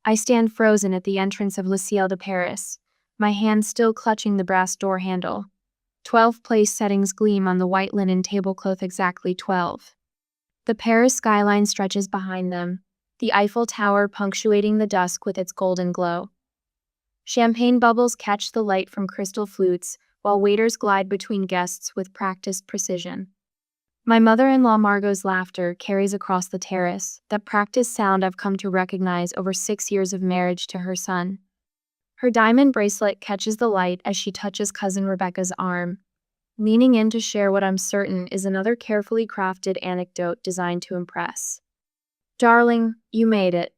I stand frozen at the entrance of Le Ciel de Paris, my hand still clutching the brass door handle. 12 place settings gleam on the white linen tablecloth, exactly 12. The Paris skyline stretches behind them, the Eiffel Tower punctuating the dusk with its golden glow. Champagne bubbles catch the light from crystal flutes, while waiters glide between guests with practiced precision. My mother-in-law Margot's laughter carries across the terrace, that practiced sound I've come to recognize over 6 years of marriage to her son. Her diamond bracelet catches the light as she touches cousin Rebecca's arm, leaning in to share what I'm certain is another carefully crafted anecdote designed to impress. "Darling, you made it."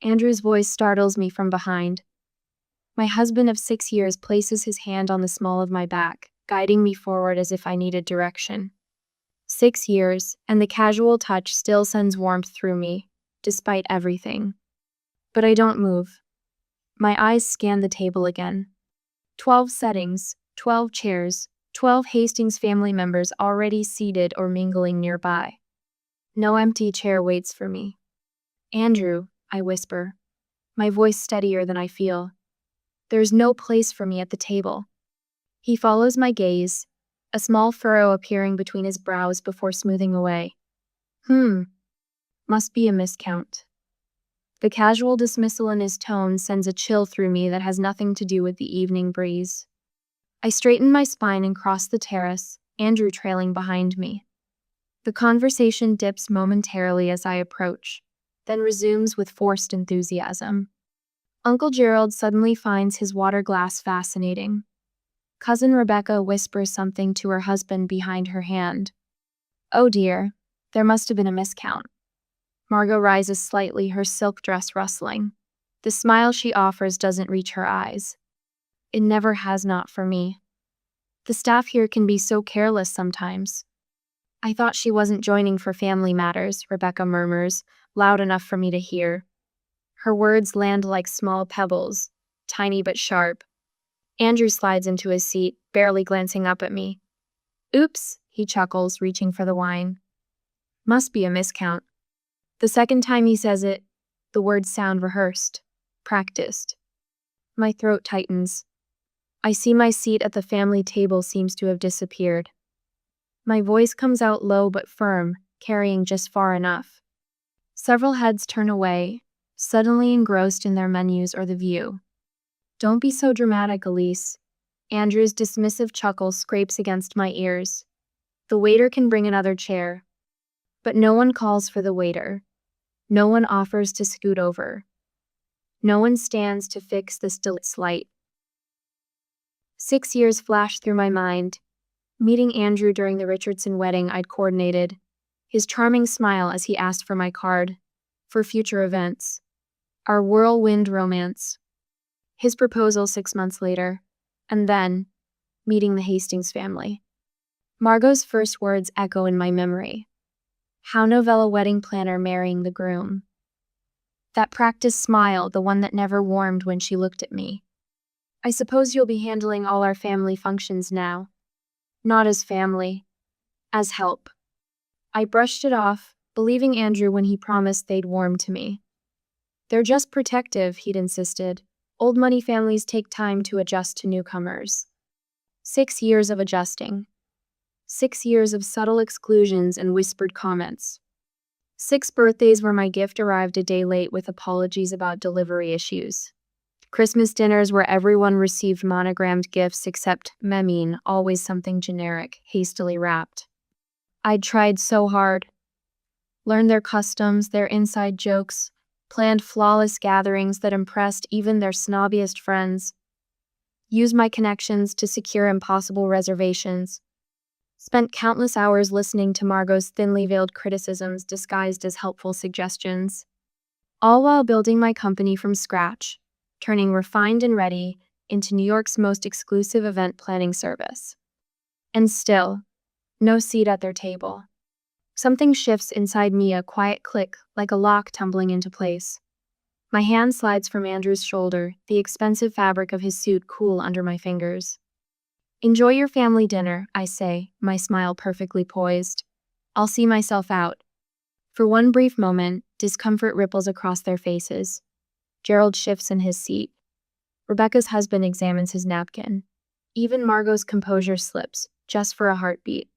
Andrew's voice startles me from behind. My husband of 6 years places his hand on the small of my back, guiding me forward as if I needed direction. 6 years, and the casual touch still sends warmth through me, despite everything. But I don't move. My eyes scan the table again. 12 settings, 12 chairs, 12 Hastings family members already seated or mingling nearby. No empty chair waits for me. "Andrew," I whisper, my voice steadier than I feel. "There's no place for me at the table." He follows my gaze, a small furrow appearing between his brows before smoothing away. Must be a miscount." The casual dismissal in his tone sends a chill through me that has nothing to do with the evening breeze. I straighten my spine and cross the terrace, Andrew trailing behind me. The conversation dips momentarily as I approach, then resumes with forced enthusiasm. Uncle Gerald suddenly finds his water glass fascinating. Cousin Rebecca whispers something to her husband behind her hand. "Oh dear, there must have been a miscount." Margot rises slightly, her silk dress rustling. The smile she offers doesn't reach her eyes. It never has, not for me. The staff here can be so careless sometimes. "I thought she wasn't joining for family matters," Rebecca murmurs, loud enough for me to hear. Her words land like small pebbles, tiny but sharp. Andrew slides into his seat, barely glancing up at me. "Oops," he chuckles, reaching for the wine. "Must be a miscount." The second time he says it, the words sound rehearsed, practiced. My throat tightens. I see my seat at the family table seems to have disappeared. My voice comes out low but firm, carrying just far enough. Several heads turn away, suddenly engrossed in their menus or the view. "Don't be so dramatic, Elise." Andrew's dismissive chuckle scrapes against my ears. The waiter can bring another chair. But no one calls for the waiter. No one offers to scoot over. No one stands to fix the still light. 6 years flash through my mind. Meeting Andrew during the Richardson wedding I'd coordinated. His charming smile as he asked for my card. For future events. Our whirlwind romance. His proposal 6 months later. And then, meeting the Hastings family. Margot's first words echo in my memory. How novella wedding planner marrying the groom. That practiced smile, the one that never warmed when she looked at me. "I suppose you'll be handling all our family functions now." "Not as family. As help." I brushed it off, believing Andrew when he promised they'd warm to me. "They're just protective," he'd insisted. "Old money families take time to adjust to newcomers." 6 years of adjusting. 6 years of subtle exclusions and whispered comments. 6 birthdays where my gift arrived a day late with apologies about delivery issues. Christmas dinners where everyone received monogrammed gifts except Memine, always something generic, hastily wrapped. I'd tried so hard. Learned their customs, their inside jokes, planned flawless gatherings that impressed even their snobbiest friends. Used my connections to secure impossible reservations. Spent countless hours listening to Margot's thinly veiled criticisms disguised as helpful suggestions. All while building my company from scratch, turning refined and ready into New York's most exclusive event planning service. And still, no seat at their table. Something shifts inside me, a quiet click, like a lock tumbling into place. My hand slides from Andrew's shoulder, the expensive fabric of his suit cool under my fingers. "Enjoy your family dinner," I say, my smile perfectly poised. "I'll see myself out." For one brief moment, discomfort ripples across their faces. Gerald shifts in his seat. Rebecca's husband examines his napkin. Even Margot's composure slips, just for a heartbeat.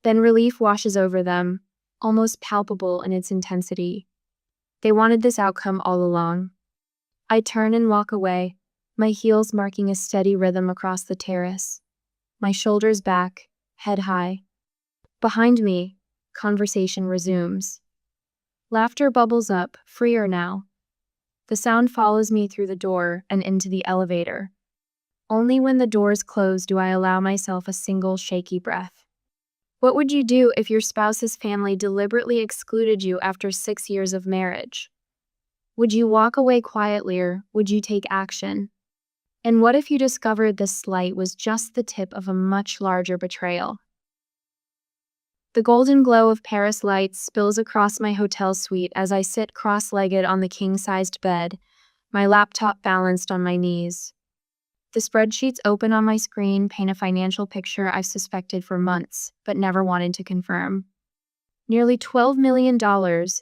Then relief washes over them, almost palpable in its intensity. They wanted this outcome all along. I turn and walk away, my heels marking a steady rhythm across the terrace. My shoulders back, head high. Behind me, conversation resumes. Laughter bubbles up, freer now. The sound follows me through the door and into the elevator. Only when the doors close do I allow myself a single shaky breath. What would you do if your spouse's family deliberately excluded you after 6 years of marriage? Would you walk away quietly or would you take action? And what if you discovered this slight was just the tip of a much larger betrayal? The golden glow of Paris lights spills across my hotel suite as I sit cross-legged on the king-sized bed, my laptop balanced on my knees. The spreadsheets open on my screen paint a financial picture I've suspected for months, but never wanted to confirm. Nearly $12 million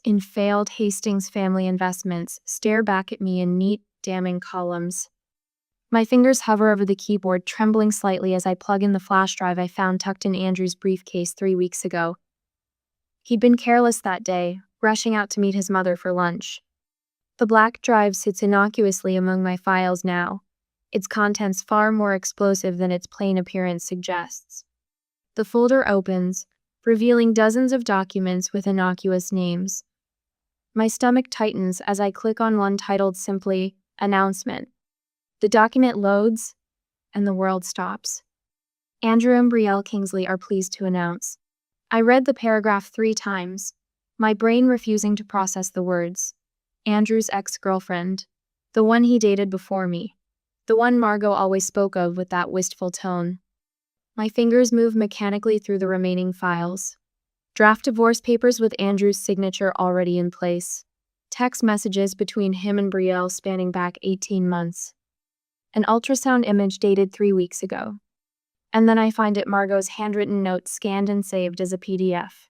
in failed Hastings family investments stare back at me in neat, damning columns. My fingers hover over the keyboard, trembling slightly as I plug in the flash drive I found tucked in Andrew's briefcase 3 weeks ago. He'd been careless that day, rushing out to meet his mother for lunch. The black drive sits innocuously among my files now, its contents far more explosive than its plain appearance suggests. The folder opens, revealing dozens of documents with innocuous names. My stomach tightens as I click on one titled simply, Announcement. The document loads, and the world stops. Andrew and Brielle Kingsley are pleased to announce. I read the paragraph 3 times, my brain refusing to process the words. Andrew's ex-girlfriend, the one he dated before me, the one Margot always spoke of with that wistful tone. My fingers move mechanically through the remaining files. Draft divorce papers with Andrew's signature already in place. Text messages between him and Brielle spanning back 18 months. An ultrasound image dated 3 weeks ago. And then I find it Margot's handwritten note scanned and saved as a PDF.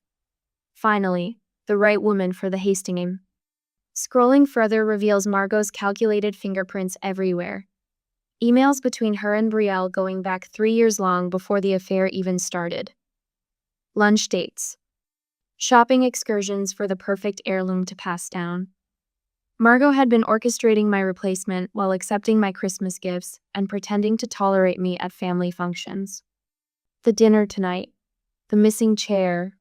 Finally, the right woman for the Hastings. Scrolling further reveals Margot's calculated fingerprints everywhere. Emails between her and Brielle going back 3 years long before the affair even started. Lunch dates. Shopping excursions for the perfect heirloom to pass down. Margot had been orchestrating my replacement while accepting my Christmas gifts and pretending to tolerate me at family functions. The dinner tonight, the missing chair,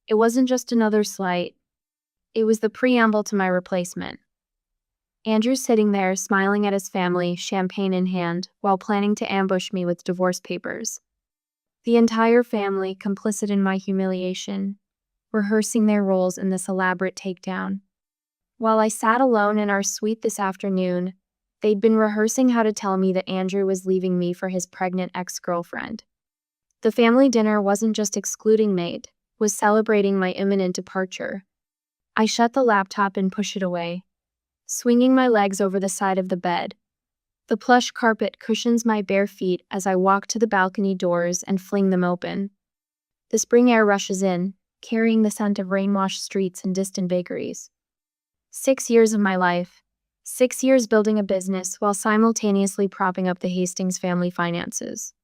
it wasn't just another slight. It was the preamble to my replacement. Andrew sitting there, smiling at his family, champagne in hand, while planning to ambush me with divorce papers. The entire family complicit in my humiliation, rehearsing their roles in this elaborate takedown. While I sat alone in our suite this afternoon, they'd been rehearsing how to tell me that Andrew was leaving me for his pregnant ex-girlfriend. The family dinner wasn't just excluding Nate, was celebrating my imminent departure. I shut the laptop and push it away, swinging my legs over the side of the bed. The plush carpet cushions my bare feet as I walk to the balcony doors and fling them open. The spring air rushes in, carrying the scent of rain-washed streets and distant bakeries. 6 years of my life, 6 years building a business while simultaneously propping up the Hastings family finances.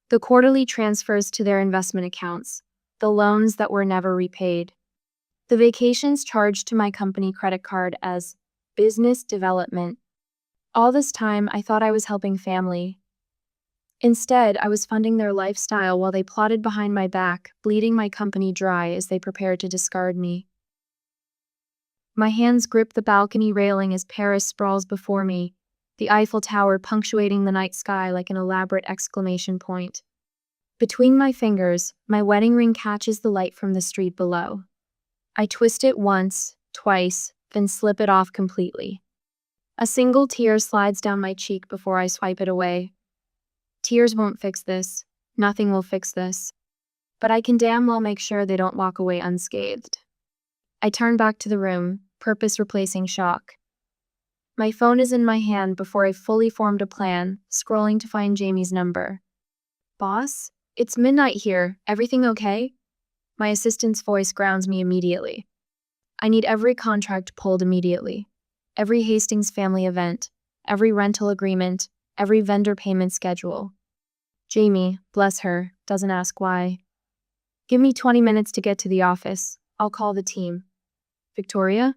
The quarterly transfers to their investment accounts, the loans that were never repaid. The vacations charged to my company credit card as business development. All this time, I thought I was helping family. Instead, I was funding their lifestyle while they plotted behind my back, bleeding my company dry as they prepared to discard me. My hands grip the balcony railing as Paris sprawls before me, the Eiffel Tower punctuating the night sky like an elaborate exclamation point. Between my fingers, my wedding ring catches the light from the street below. I twist it once, twice, then slip it off completely. A single tear slides down my cheek before I swipe it away. Tears won't fix this. Nothing will fix this. But I can damn well make sure they don't walk away unscathed. I turn back to the room, purpose replacing shock. My phone is in my hand before I fully formed a plan, scrolling to find Jamie's number. Boss? It's midnight here. Everything okay? My assistant's voice grounds me immediately. I need every contract pulled immediately. every Hastings family event, every rental agreement, every vendor payment schedule. Jamie, bless her, doesn't ask why. Give me 20 minutes to get to the office. I'll call the team. Victoria?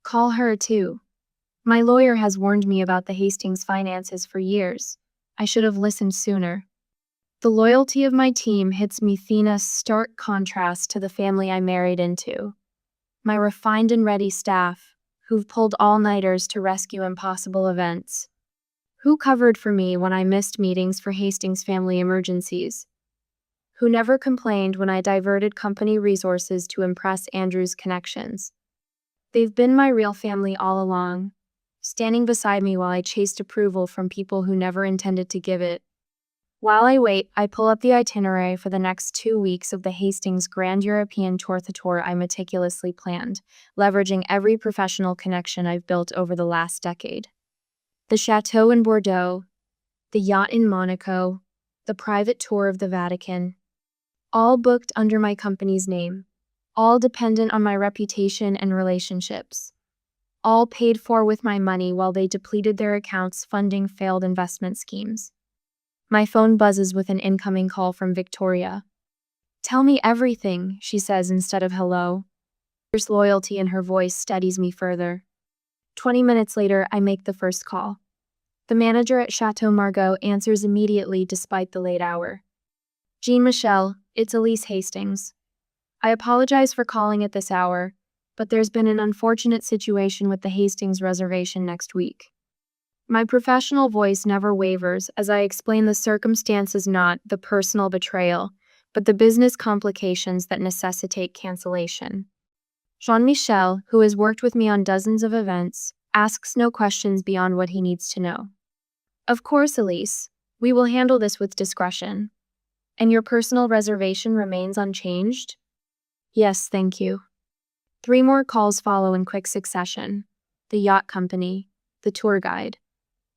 Call her too. My lawyer has warned me about the Hastings finances for years. I should have listened sooner. The loyalty of my team hits me in stark contrast to the family I married into. My refined and ready staff, who've pulled all-nighters to rescue impossible events. Who covered for me when I missed meetings for Hastings family emergencies? Who never complained when I diverted company resources to impress Andrew's connections? They've been my real family all along, standing beside me while I chased approval from people who never intended to give it. While I wait, I pull up the itinerary for the next 2 weeks of the Hastings Grand European Tour I meticulously planned, leveraging every professional connection I've built over the last decade. The chateau in Bordeaux, the yacht in Monaco, the private tour of the Vatican, all booked under my company's name, all dependent on my reputation and relationships, all paid for with my money while they depleted their accounts funding failed investment schemes. My phone buzzes with an incoming call from Victoria. Tell me everything, she says instead of hello. There's loyalty in her voice steadies me further. 20 minutes later, I make the first call. The manager at Chateau Margaux answers immediately despite the late hour. Jean-Michel, it's Elise Hastings. I apologize for calling at this hour, but there's been an unfortunate situation with the Hastings reservation next week. My professional voice never wavers as I explain the circumstances, not the personal betrayal, but the business complications that necessitate cancellation. Jean-Michel, who has worked with me on dozens of events, asks no questions beyond what he needs to know. Of course, Elise, we will handle this with discretion. And your personal reservation remains unchanged? Yes, thank you. 3 more calls follow in quick succession. The yacht company, the tour guide,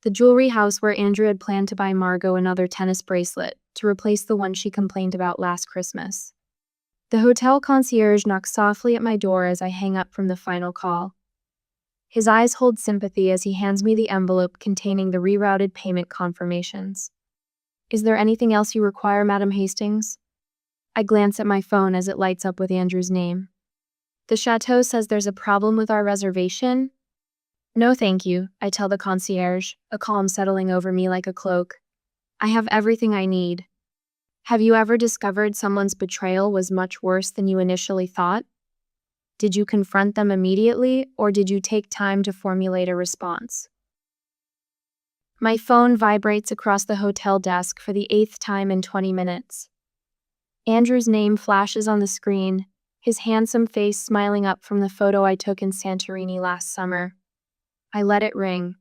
the jewelry house where Andrew had planned to buy Margot another tennis bracelet to replace the one she complained about last Christmas. The hotel concierge knocks softly at my door as I hang up from the final call. His eyes hold sympathy as he hands me the envelope containing the rerouted payment confirmations. Is there anything else you require, Madam Hastings? I glance at my phone as it lights up with Andrew's name. The chateau says there's a problem with our reservation? No, thank you, I tell the concierge, a calm settling over me like a cloak. I have everything I need. Have you ever discovered someone's betrayal was much worse than you initially thought? Did you confront them immediately, or did you take time to formulate a response? My phone vibrates across the hotel desk for the 8th time in 20 minutes. Andrew's name flashes on the screen, his handsome face smiling up from the photo I took in Santorini last summer. I let it ring.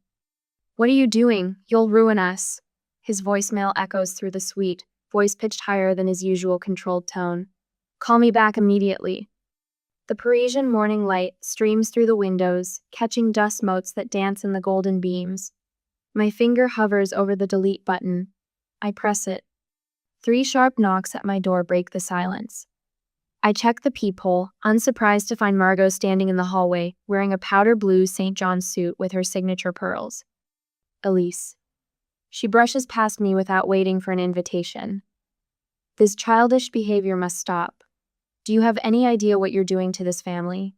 What are you doing? You'll ruin us. His voicemail echoes through the suite, voice pitched higher than his usual controlled tone. Call me back immediately. The Parisian morning light streams through the windows, catching dust motes that dance in the golden beams. My finger hovers over the delete button. I press it. 3 sharp knocks at my door break the silence. I check the peephole, unsurprised to find Margot standing in the hallway, wearing a powder blue St. John's suit with her signature pearls. Elise. She brushes past me without waiting for an invitation. This childish behavior must stop. Do you have any idea what you're doing to this family?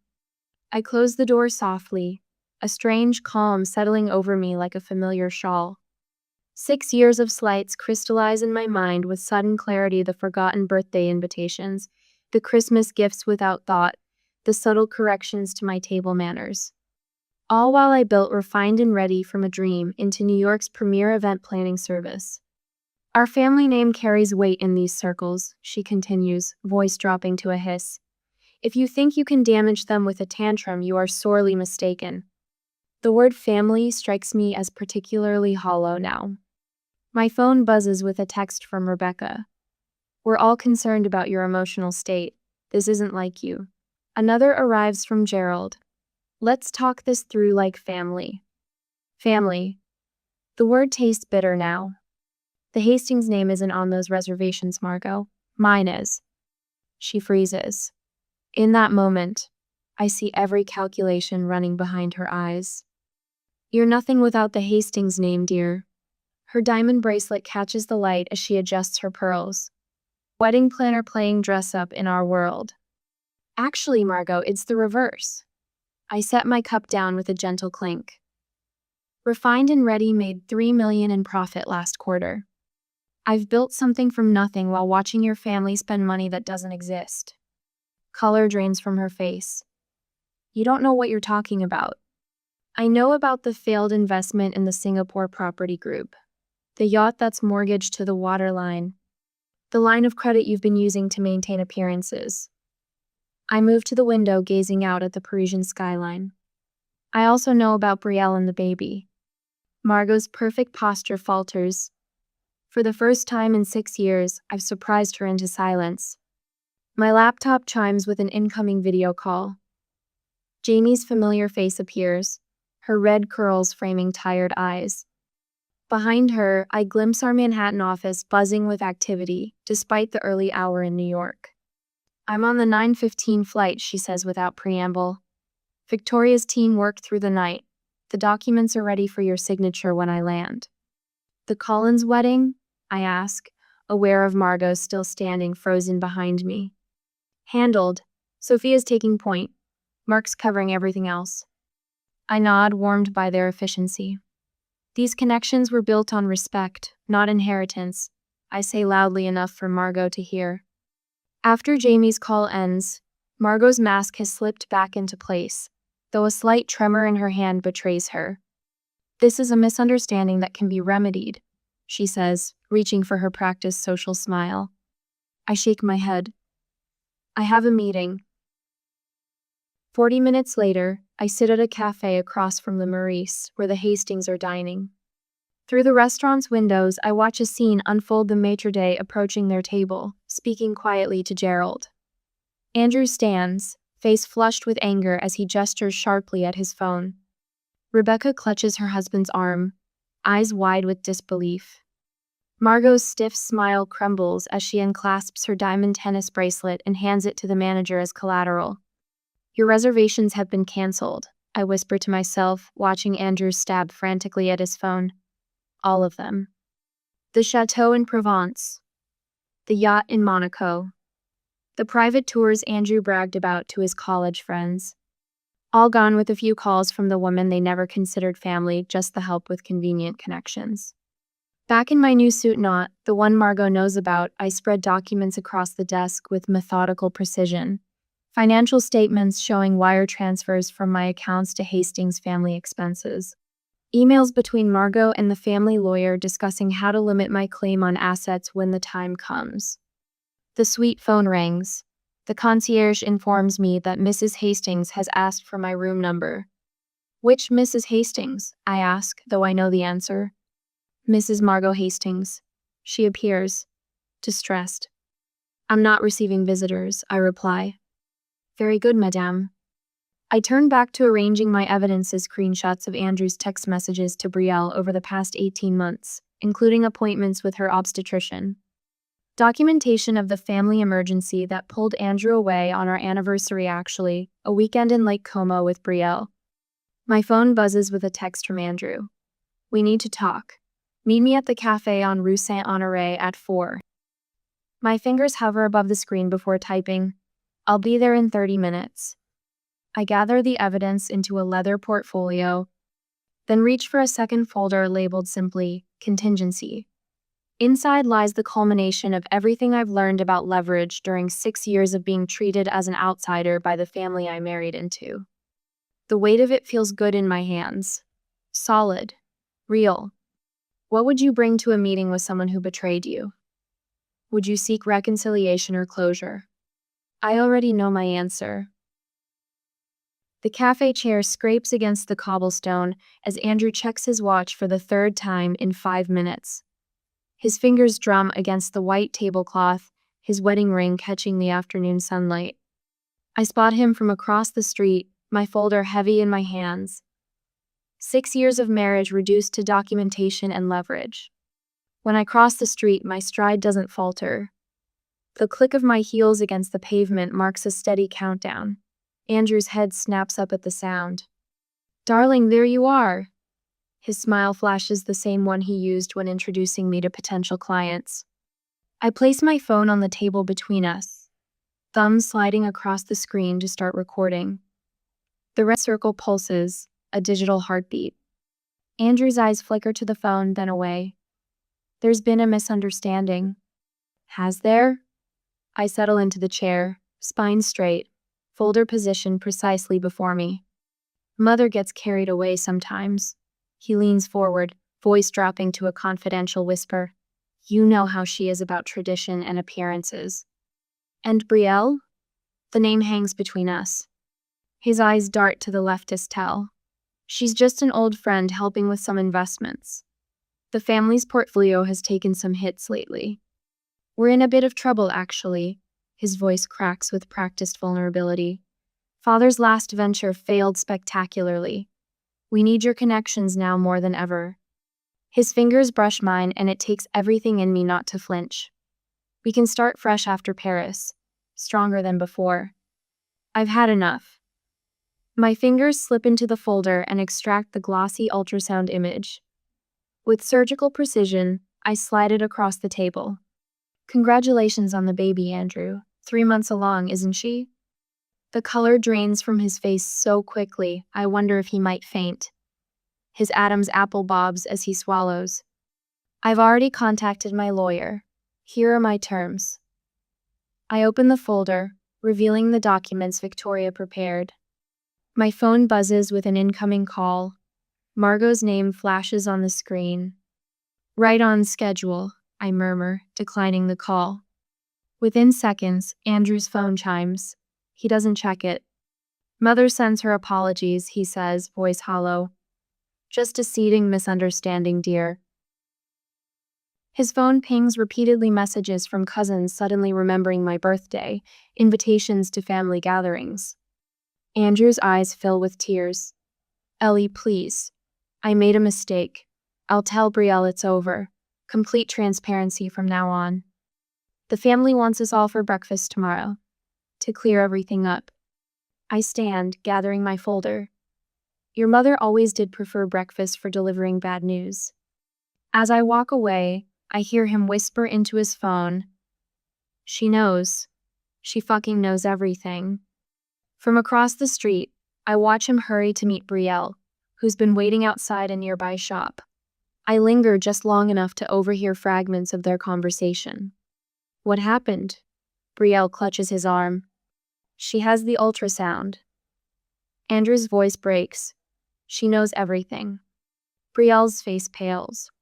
I close the door softly, a strange calm settling over me like a familiar shawl. 6 years of slights crystallize in my mind with sudden clarity: the forgotten birthday invitations, the Christmas gifts without thought, the subtle corrections to my table manners. All while I built Refined and Ready from a dream into New York's premier event planning service. Our family name carries weight in these circles, she continues, voice dropping to a hiss. If you think you can damage them with a tantrum, you are sorely mistaken. The word family strikes me as particularly hollow now. My phone buzzes with a text from Rebecca. We're all concerned about your emotional state. This isn't like you. Another arrives from Gerald. Let's talk this through like family. Family. The word tastes bitter now. The Hastings name isn't on those reservations, Margot. Mine is. She freezes. In that moment, I see every calculation running behind her eyes. You're nothing without the Hastings name, dear. Her diamond bracelet catches the light as she adjusts her pearls. Wedding planner playing dress up in our world. Actually, Margot, it's the reverse. I set my cup down with a gentle clink. Refined and Ready made $3 million in profit last quarter. I've built something from nothing while watching your family spend money that doesn't exist. Color drains from her face. You don't know what you're talking about. I know about the failed investment in the Singapore property group. The yacht that's mortgaged to the waterline. The line of credit you've been using to maintain appearances. I moved to the window, gazing out at the Parisian skyline. I also know about Betrayal and the baby. Margot's perfect posture falters. For the first time in 6 years, I've surprised her into silence. My laptop chimes with an incoming video call. Jamie's familiar face appears, her red curls framing tired eyes. Behind her, I glimpse our Manhattan office buzzing with activity, despite the early hour in New York. I'm on the 9:15 flight, she says without preamble. Victoria's team worked through the night. The documents are ready for your signature when I land. The Collins wedding? I ask, aware of Margot still standing frozen behind me. Handled. Sophia's taking point. Mark's covering everything else. I nod, warmed by their efficiency. These connections were built on respect, not inheritance, I say loudly enough for Margot to hear. After Jamie's call ends, Margot's mask has slipped back into place, though a slight tremor in her hand betrays her. This is a misunderstanding that can be remedied, she says, reaching for her practiced social smile. I shake my head. I have a meeting. 40 minutes later, I sit at a cafe across from the Maurice, where the Hastings are dining. Through the restaurant's windows, I watch a scene unfold, the maitre d' approaching their table, speaking quietly to Gerald. Andrew stands, face flushed with anger as he gestures sharply at his phone. Rebecca clutches her husband's arm, eyes wide with disbelief. Margot's stiff smile crumbles as she unclasps her diamond tennis bracelet and hands it to the manager as collateral. Your reservations have been canceled, I whisper to myself, watching Andrew stab frantically at his phone. All of them. The chateau in Provence. The yacht in Monaco. The private tours Andrew bragged about to his college friends. All gone, with a few calls from the woman they never considered family, just the help with convenient connections. Back in my new suit, not the one Margot knows about, I spread documents across the desk with methodical precision. Financial statements showing wire transfers from my accounts to Hastings' family expenses. Emails between Margot and the family lawyer discussing how to limit my claim on assets when the time comes. The suite phone rings. The concierge informs me that Mrs. Hastings has asked for my room number. Which Mrs. Hastings? I ask, though I know the answer. Mrs. Margot Hastings. She appears, distressed. I'm not receiving visitors, I reply. Very good, madame. I turn back to arranging my evidences, screenshots of Andrew's text messages to Betrayal over the past 18 months, including appointments with her obstetrician. Documentation of the family emergency that pulled Andrew away on our anniversary, actually, a weekend in Lake Como with Betrayal. My phone buzzes with a text from Andrew. We need to talk. Meet me at the cafe on Rue Saint-Honoré at 4. My fingers hover above the screen before typing. I'll be there in 30 minutes. I gather the evidence into a leather portfolio, then reach for a second folder labeled simply, Contingency. Inside lies the culmination of everything I've learned about leverage during 6 years of being treated as an outsider by the family I married into. The weight of it feels good in my hands. Solid. Real. What would you bring to a meeting with someone who betrayed you? Would you seek reconciliation or closure? I already know my answer. The cafe chair scrapes against the cobblestone as Andrew checks his watch for the third time in 5 minutes. His fingers drum against the white tablecloth, his wedding ring catching the afternoon sunlight. I spot him from across the street, my folder heavy in my hands. 6 years of marriage reduced to documentation and leverage. When I cross the street, my stride doesn't falter. The click of my heels against the pavement marks a steady countdown. Andrew's head snaps up at the sound. Darling, there you are. His smile flashes the same one he used when introducing me to potential clients. I place my phone on the table between us, thumbs sliding across the screen to start recording. The red circle pulses, a digital heartbeat. Andrew's eyes flicker to the phone, then away. There's been a misunderstanding. Has there? I settle into the chair, spine straight, folder positioned precisely before me. Mother gets carried away sometimes. He leans forward, voice dropping to a confidential whisper. You know how she is about tradition and appearances. And Brielle? The name hangs between us. His eyes dart to the leftist tell. She's just an old friend helping with some investments. The family's portfolio has taken some hits lately. We're in a bit of trouble, actually. His voice cracks with practiced vulnerability. Father's last venture failed spectacularly. We need your connections now more than ever. His fingers brush mine, and it takes everything in me not to flinch. We can start fresh after Paris, stronger than before. I've had enough. My fingers slip into the folder and extract the glossy ultrasound image. With surgical precision, I slide it across the table. Congratulations on the baby, Andrew. 3 months along, isn't she? The color drains from his face so quickly, I wonder if he might faint. His Adam's apple bobs as he swallows. I've already contacted my lawyer. Here are my terms. I open the folder, revealing the documents Victoria prepared. My phone buzzes with an incoming call. Margot's name flashes on the screen. Right on schedule, I murmur, declining the call. Within seconds, Andrew's phone chimes. He doesn't check it. Mother sends her apologies, he says, voice hollow. Just a seething misunderstanding, dear. His phone pings repeatedly messages from cousins suddenly remembering my birthday, invitations to family gatherings. Andrew's eyes fill with tears. Ellie, please. I made a mistake. I'll tell Brielle it's over. Complete transparency from now on. The family wants us all for breakfast tomorrow. To clear everything up. I stand, gathering my folder. Your mother always did prefer breakfast for delivering bad news. As I walk away, I hear him whisper into his phone. She knows. She fucking knows everything. From across the street, I watch him hurry to meet Brielle, who's been waiting outside a nearby shop. I linger just long enough to overhear fragments of their conversation. What happened? Brielle clutches his arm. She has the ultrasound. Andrew's voice breaks. She knows everything. Brielle's face pales.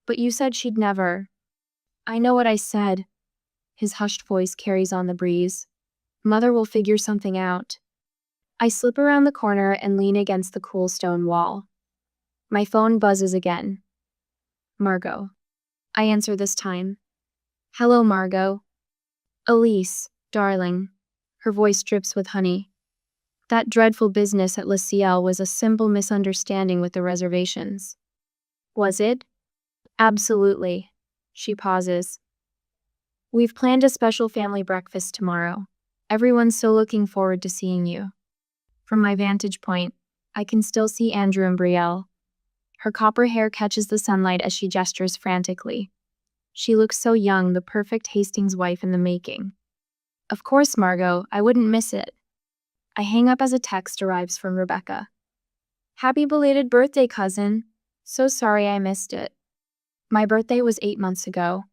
But you said she'd never. I know what I said. His hushed voice carries on the breeze. Mother will figure something out. I slip around the corner and lean against the cool stone wall. My phone buzzes again. Margot. I answer this time. Hello, Margot. Elise, darling. Her voice drips with honey. That dreadful business at Le Ciel was a simple misunderstanding with the reservations. Was it? Absolutely. She pauses. We've planned a special family breakfast tomorrow. Everyone's so looking forward to seeing you. From my vantage point, I can still see Andrew and Brielle. Her copper hair catches the sunlight as she gestures frantically. She looks so young, the perfect Hastings wife in the making. Of course, Margot, I wouldn't miss it. I hang up as a text arrives from Rebecca. Happy belated birthday, cousin. So sorry I missed it. My birthday was 8 months ago.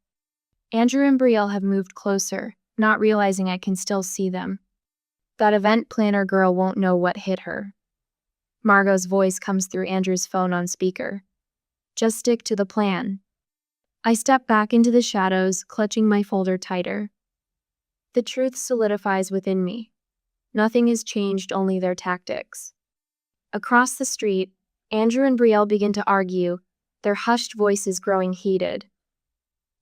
Andrew and Brielle have moved closer, not realizing I can still see them. That event planner girl won't know what hit her. Margot's voice comes through Andrew's phone on speaker. Just stick to the plan. I step back into the shadows, clutching my folder tighter. The truth solidifies within me. Nothing has changed, only their tactics. Across the street, Andrew and Brielle begin to argue, their hushed voices growing heated.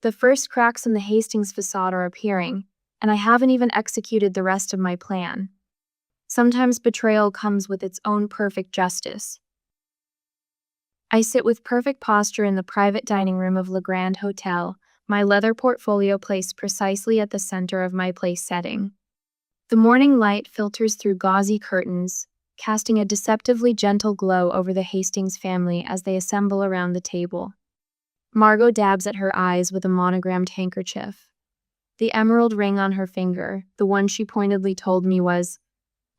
The first cracks in the Hastings facade are appearing, and I haven't even executed the rest of my plan. Sometimes betrayal comes with its own perfect justice. I sit with perfect posture in the private dining room of Le Grand Hotel, my leather portfolio placed precisely at the center of my place setting. The morning light filters through gauzy curtains, casting a deceptively gentle glow over the Hastings family as they assemble around the table. Margot dabs at her eyes with a monogrammed handkerchief. The emerald ring on her finger, the one she pointedly told me was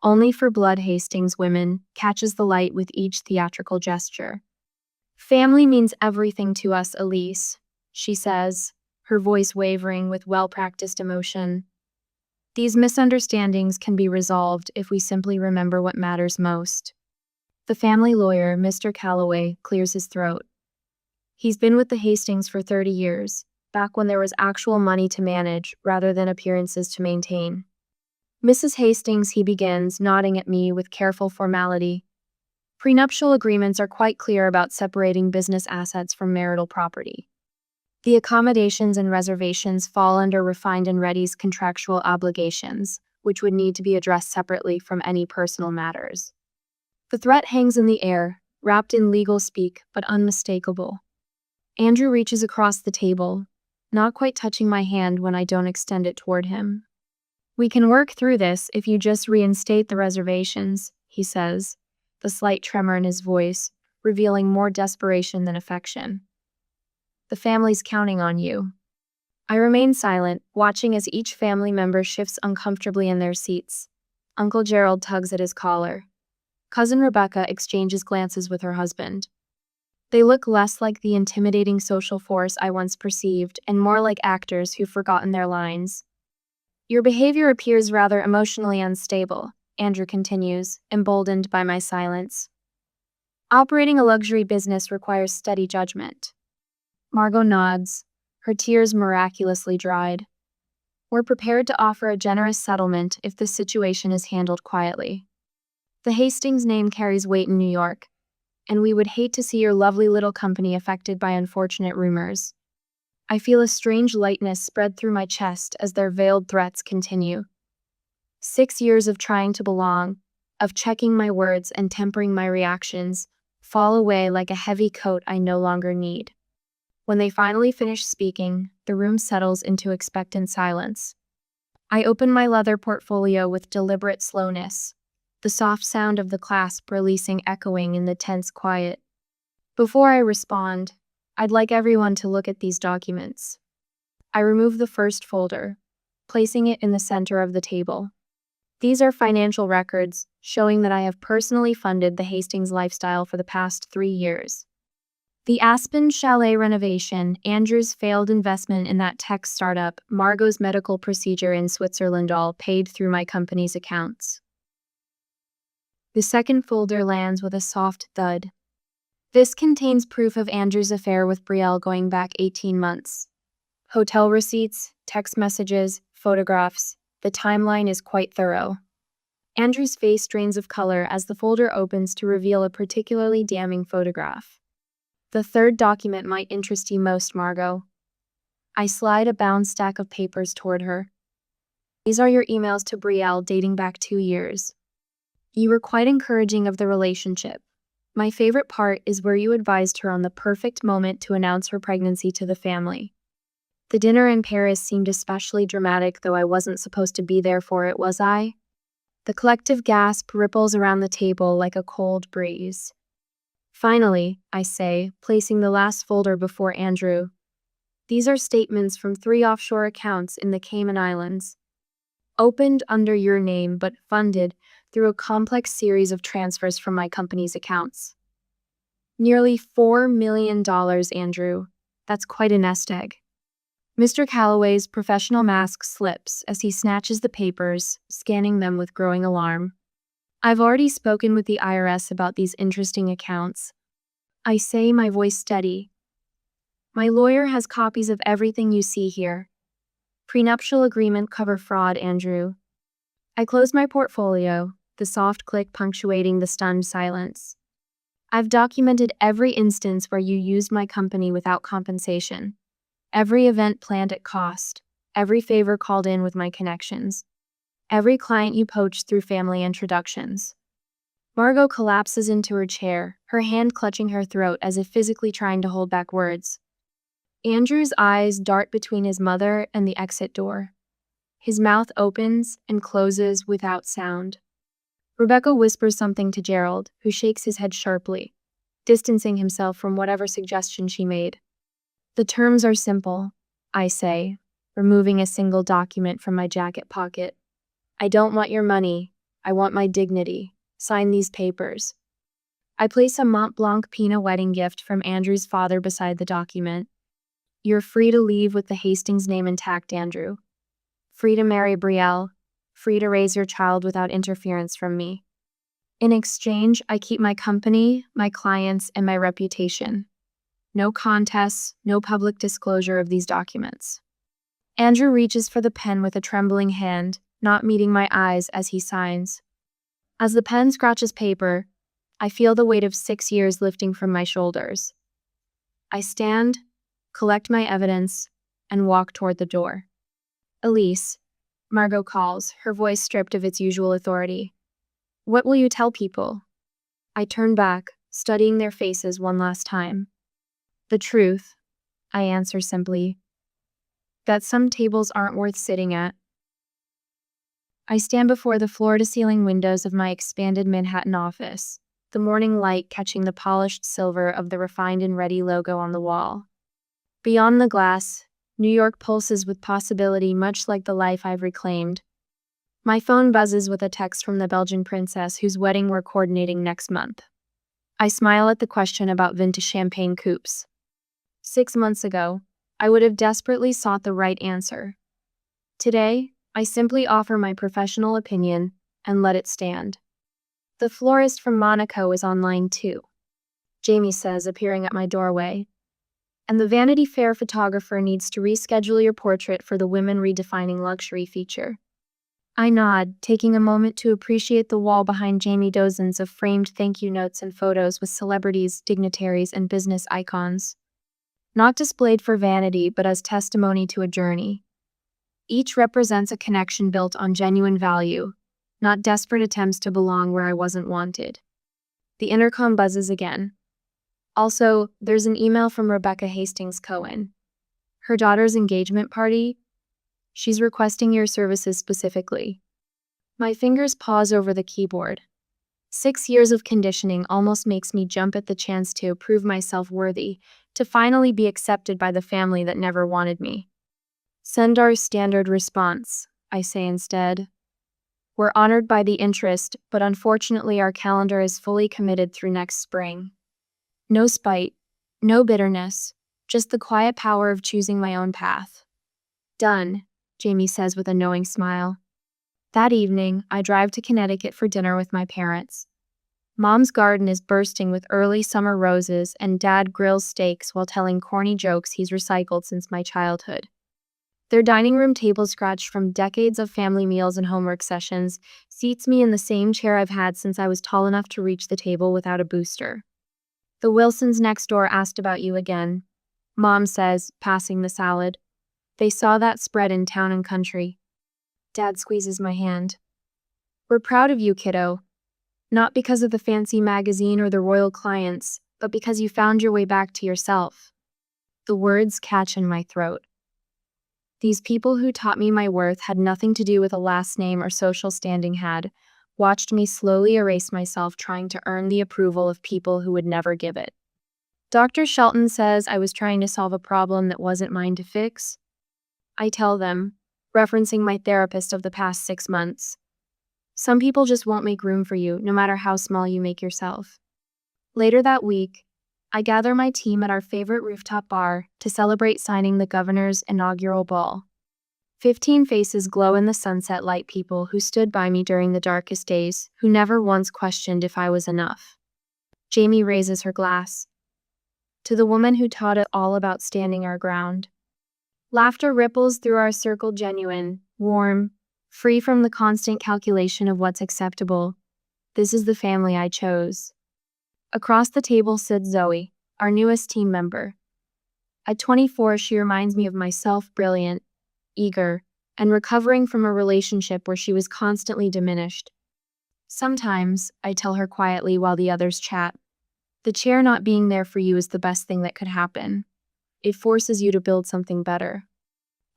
only for blood Hastings women, catches the light with each theatrical gesture. Family means everything to us, Elise, she says, her voice wavering with well-practiced emotion. These misunderstandings can be resolved if we simply remember what matters most. The family lawyer, Mr. Calloway, clears his throat. He's been with the Hastings for 30 years, back when there was actual money to manage rather than appearances to maintain. Mrs. Hastings, he begins, nodding at me with careful formality. Prenuptial agreements are quite clear about separating business assets from marital property. The accommodations and reservations fall under Refined and Ready's contractual obligations, which would need to be addressed separately from any personal matters. The threat hangs in the air, wrapped in legal speak, but unmistakable. Andrew reaches across the table, not quite touching my hand when I don't extend it toward him. We can work through this if you just reinstate the reservations, he says, the slight tremor in his voice, revealing more desperation than affection. The family's counting on you. I remain silent, watching as each family member shifts uncomfortably in their seats. Uncle Gerald tugs at his collar. Cousin Rebecca exchanges glances with her husband. They look less like the intimidating social force I once perceived and more like actors who've forgotten their lines. Your behavior appears rather emotionally unstable, Andrew continues, emboldened by my silence. Operating a luxury business requires steady judgment. Margot nods, her tears miraculously dried. We're prepared to offer a generous settlement if the situation is handled quietly. The Hastings name carries weight in New York, and we would hate to see your lovely little company affected by unfortunate rumors. I feel a strange lightness spread through my chest as their veiled threats continue. 6 years of trying to belong, of checking my words and tempering my reactions, fall away like a heavy coat I no longer need. When they finally finish speaking, the room settles into expectant silence. I open my leather portfolio with deliberate slowness, the soft sound of the clasp releasing echoing in the tense quiet. Before I respond, I'd like everyone to look at these documents. I remove the first folder, placing it in the center of the table. These are financial records showing that I have personally funded the Hastings lifestyle for the past 3 years. The Aspen Chalet renovation, Andrew's failed investment in that tech startup, Margot's medical procedure in Switzerland, all paid through my company's accounts. The second folder lands with a soft thud. This contains proof of Andrew's affair with Betrayal going back 18 months. Hotel receipts, text messages, photographs. The timeline is quite thorough. Andrew's face drains of color as the folder opens to reveal a particularly damning photograph. The third document might interest you most, Margot. I slide a bound stack of papers toward her. These are your emails to Betrayal dating back 2 years. You were quite encouraging of the relationship. My favorite part is where you advised her on the perfect moment to announce her pregnancy to the family. The dinner in Paris seemed especially dramatic, though I wasn't supposed to be there for it, was I? The collective gasp ripples around the table like a cold breeze. Finally, I say, placing the last folder before Andrew. These are statements from 3 offshore accounts in the Cayman Islands. Opened under your name but funded through a complex series of transfers from my company's accounts. Nearly $4 million, Andrew. That's quite a nest egg. Mr. Calloway's professional mask slips as he snatches the papers, scanning them with growing alarm. I've already spoken with the IRS about these interesting accounts. I say, my voice steady. My lawyer has copies of everything you see here. Prenuptial agreement cover fraud, Andrew. I close my portfolio, the soft click punctuating the stunned silence. I've documented every instance where you used my company without compensation. Every event planned at cost. Every favor called in with my connections. Every client you poached through family introductions. Margot collapses into her chair, her hand clutching her throat as if physically trying to hold back words. Andrew's eyes dart between his mother and the exit door. His mouth opens and closes without sound. Rebecca whispers something to Gerald, who shakes his head sharply, distancing himself from whatever suggestion she made. The terms are simple, I say, removing a single document from my jacket pocket. I don't want your money. I want my dignity. Sign these papers. I place a Mont Blanc Pina wedding gift from Andrew's father beside the document. You're free to leave with the Hastings name intact, Andrew. Free to marry Brielle. Free to raise your child without interference from me. In exchange, I keep my company, my clients, and my reputation. No contests, no public disclosure of these documents. Andrew reaches for the pen with a trembling hand, not meeting my eyes as he signs. As the pen scratches paper, I feel the weight of 6 years lifting from my shoulders. I stand, collect my evidence, and walk toward the door. Elise, Margot calls, her voice stripped of its usual authority. What will you tell people? I turn back, studying their faces one last time. The truth, I answer simply. That some tables aren't worth sitting at. I stand before the floor-to-ceiling windows of my expanded Manhattan office, the morning light catching the polished silver of the refined and ready logo on the wall. Beyond the glass, New York pulses with possibility, much like the life I've reclaimed. My phone buzzes with a text from the Belgian princess whose wedding we're coordinating next month. I smile at the question about vintage champagne coupes. 6 months ago, I would have desperately sought the right answer. Today, I simply offer my professional opinion and let it stand. The florist from Monaco is online too, Jamie says, appearing at my doorway. And the Vanity Fair photographer needs to reschedule your portrait for the Women Redefining Luxury feature. I nod, taking a moment to appreciate the wall behind Jamie, dozens of framed thank you notes and photos with celebrities, dignitaries, and business icons. Not displayed for vanity, but as testimony to a journey. Each represents a connection built on genuine value, not desperate attempts to belong where I wasn't wanted. The intercom buzzes again. Also, there's an email from Rebecca Hastings Cohen. Her daughter's engagement party? She's requesting your services specifically. My fingers pause over the keyboard. 6 years of conditioning almost makes me jump at the chance to prove myself worthy, to finally be accepted by the family that never wanted me. Send our standard response, I say instead. We're honored by the interest, but unfortunately our calendar is fully committed through next spring. No spite, no bitterness, just the quiet power of choosing my own path. Done, Jamie says with a knowing smile. That evening, I drive to Connecticut for dinner with my parents. Mom's garden is bursting with early summer roses, and Dad grills steaks while telling corny jokes he's recycled since my childhood. Their dining room table, scratched from decades of family meals and homework sessions, seats me in the same chair I've had since I was tall enough to reach the table without a booster. The Wilsons next door asked about you again, Mom says, passing the salad. They saw that spread in Town and Country. Dad squeezes my hand. We're proud of you, kiddo. Not because of the fancy magazine or the royal clients, but because you found your way back to yourself. The words catch in my throat. These people who taught me my worth had nothing to do with a last name or social standing, had watched me slowly erase myself trying to earn the approval of people who would never give it. Dr. Shelton says I was trying to solve a problem that wasn't mine to fix. I tell them, referencing my therapist of the past 6 months. Some people just won't make room for you, no matter how small you make yourself. Later that week, I gather my team at our favorite rooftop bar to celebrate signing the governor's inaugural ball. 15 faces glow in the sunset light, people who stood by me during the darkest days, who never once questioned if I was enough. Jamie raises her glass. To the woman who taught it all about standing our ground. Laughter ripples through our circle, genuine, warm, free from the constant calculation of what's acceptable. This is the family I chose. Across the table sits Zoe, our newest team member. At 24, she reminds me of myself, brilliant, eager, and recovering from a relationship where she was constantly diminished. Sometimes, I tell her quietly while the others chat, the chair not being there for you is the best thing that could happen. It forces you to build something better.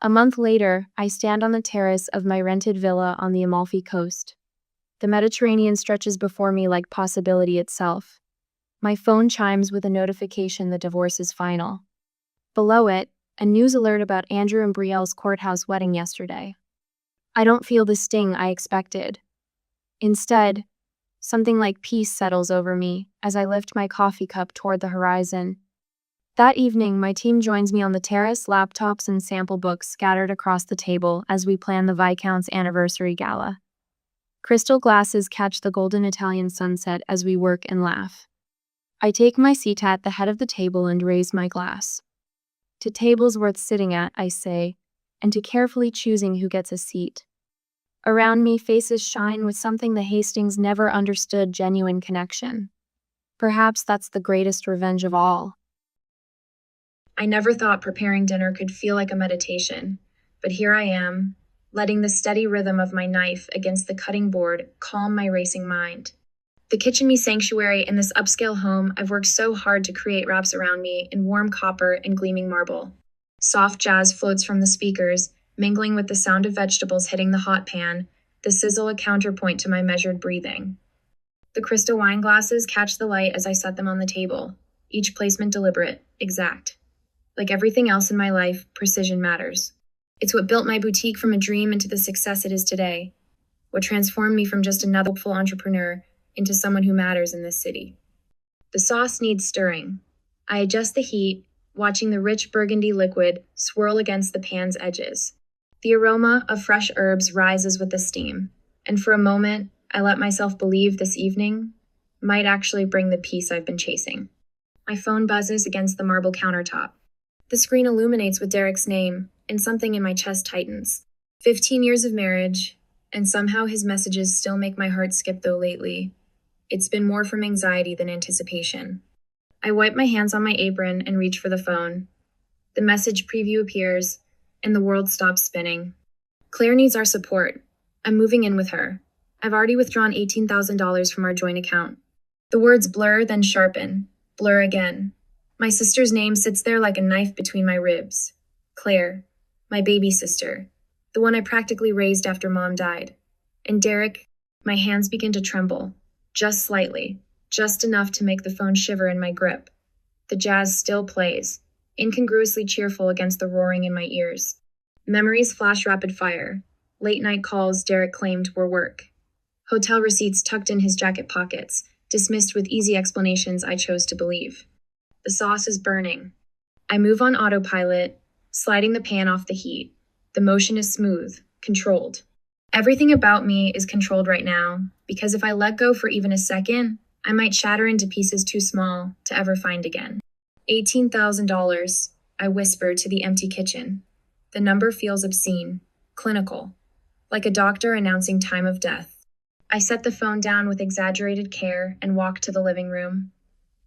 A month later, I stand on the terrace of my rented villa on the Amalfi Coast. The Mediterranean stretches before me like possibility itself. My phone chimes with a notification the divorce is final. Below it, a news alert about Andrew and Brielle's courthouse wedding yesterday. I don't feel the sting I expected. Instead, something like peace settles over me as I lift my coffee cup toward the horizon. That evening, my team joins me on the terrace, laptops and sample books scattered across the table as we plan the Viscount's anniversary gala. Crystal glasses catch the golden Italian sunset as we work and laugh. I take my seat at the head of the table and raise my glass. To tables worth sitting at, I say, and to carefully choosing who gets a seat. Around me, faces shine with something the Hastings never understood: genuine connection. Perhaps that's the greatest revenge of all. I never thought preparing dinner could feel like a meditation, but here I am, letting the steady rhythm of my knife against the cutting board calm my racing mind. The kitchen me sanctuary in this upscale home I've worked so hard to create wraps around me in warm copper and gleaming marble. Soft jazz floats from the speakers, mingling with the sound of vegetables hitting the hot pan, the sizzle a counterpoint to my measured breathing. The crystal wine glasses catch the light as I set them on the table, each placement deliberate, exact. Like everything else in my life, precision matters. It's what built my boutique from a dream into the success it is today, what transformed me from just another hopeful entrepreneur into someone who matters in this city. The sauce needs stirring. I adjust the heat, watching the rich burgundy liquid swirl against the pan's edges. The aroma of fresh herbs rises with the steam, and for a moment, I let myself believe this evening might actually bring the peace I've been chasing. My phone buzzes against the marble countertop. The screen illuminates with Derek's name, and something in my chest tightens. 15 years of marriage, and somehow his messages still make my heart skip, though lately it's been more from anxiety than anticipation. I wipe my hands on my apron and reach for the phone. The message preview appears, and the world stops spinning. Claire needs our support. I'm moving in with her. I've already withdrawn $18,000 from our joint account. The words blur, then sharpen. Blur again. My sister's name sits there like a knife between my ribs. Claire, my baby sister, the one I practically raised after Mom died. And Derek, my hands begin to tremble, just slightly, just enough to make the phone shiver in my grip. The jazz still plays, incongruously cheerful against the roaring in my ears. Memories flash rapid fire. Late night calls Derek claimed were work. Hotel receipts tucked in his jacket pockets, dismissed with easy explanations I chose to believe. The sauce is burning. I move on autopilot, sliding the pan off the heat. The motion is smooth, controlled. Everything about me is controlled right now, because if I let go for even a second, I might shatter into pieces too small to ever find again. $18,000, I whisper to the empty kitchen. The number feels obscene, clinical, like a doctor announcing time of death. I set the phone down with exaggerated care and walk to the living room.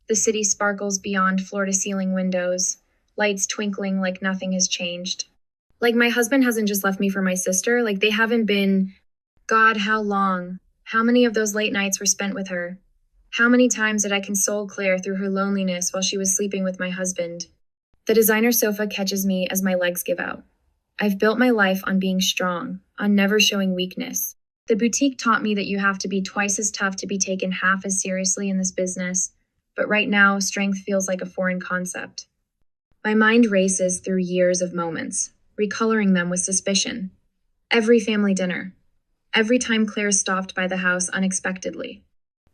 The city sparkles beyond floor-to-ceiling windows, lights twinkling like nothing has changed. Like my husband hasn't just left me for my sister, like they haven't been. God, how long? How many of those late nights were spent with her? How many times did I console Claire through her loneliness while she was sleeping with my husband? The designer sofa catches me as my legs give out. I've built my life on being strong, on never showing weakness. The boutique taught me that you have to be twice as tough to be taken half as seriously in this business, but right now, strength feels like a foreign concept. My mind races through years of moments, recoloring them with suspicion. Every family dinner. Every time Claire stopped by the house unexpectedly.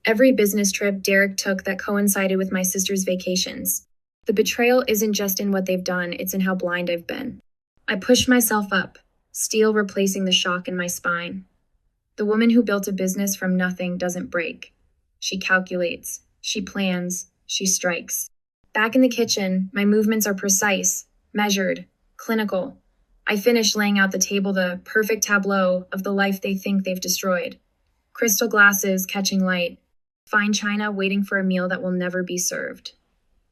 Every business trip Derek took that coincided with my sister's vacations. The betrayal isn't just in what they've done, it's in how blind I've been. I pushed myself up, steel replacing the shock in my spine. The woman who built a business from nothing doesn't break. She calculates. She plans, she strikes. Back in the kitchen, my movements are precise, measured, clinical. I finish laying out the table, the perfect tableau of the life they think they've destroyed. Crystal glasses catching light, fine china waiting for a meal that will never be served.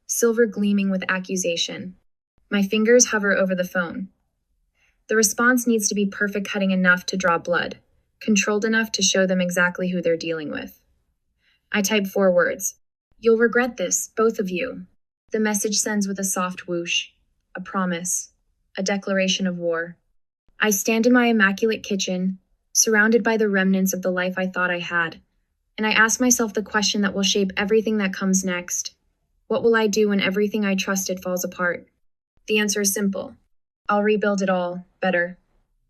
Silver gleaming with accusation. My fingers hover over the phone. The response needs to be perfect cutting enough to draw blood, controlled enough to show them exactly who they're dealing with. I type 4 words. You'll regret this, both of you. The message sends with a soft whoosh, a promise, a declaration of war. I stand in my immaculate kitchen, surrounded by the remnants of the life I thought I had. And I ask myself the question that will shape everything that comes next. What will I do when everything I trusted falls apart? The answer is simple. I'll rebuild it all, better,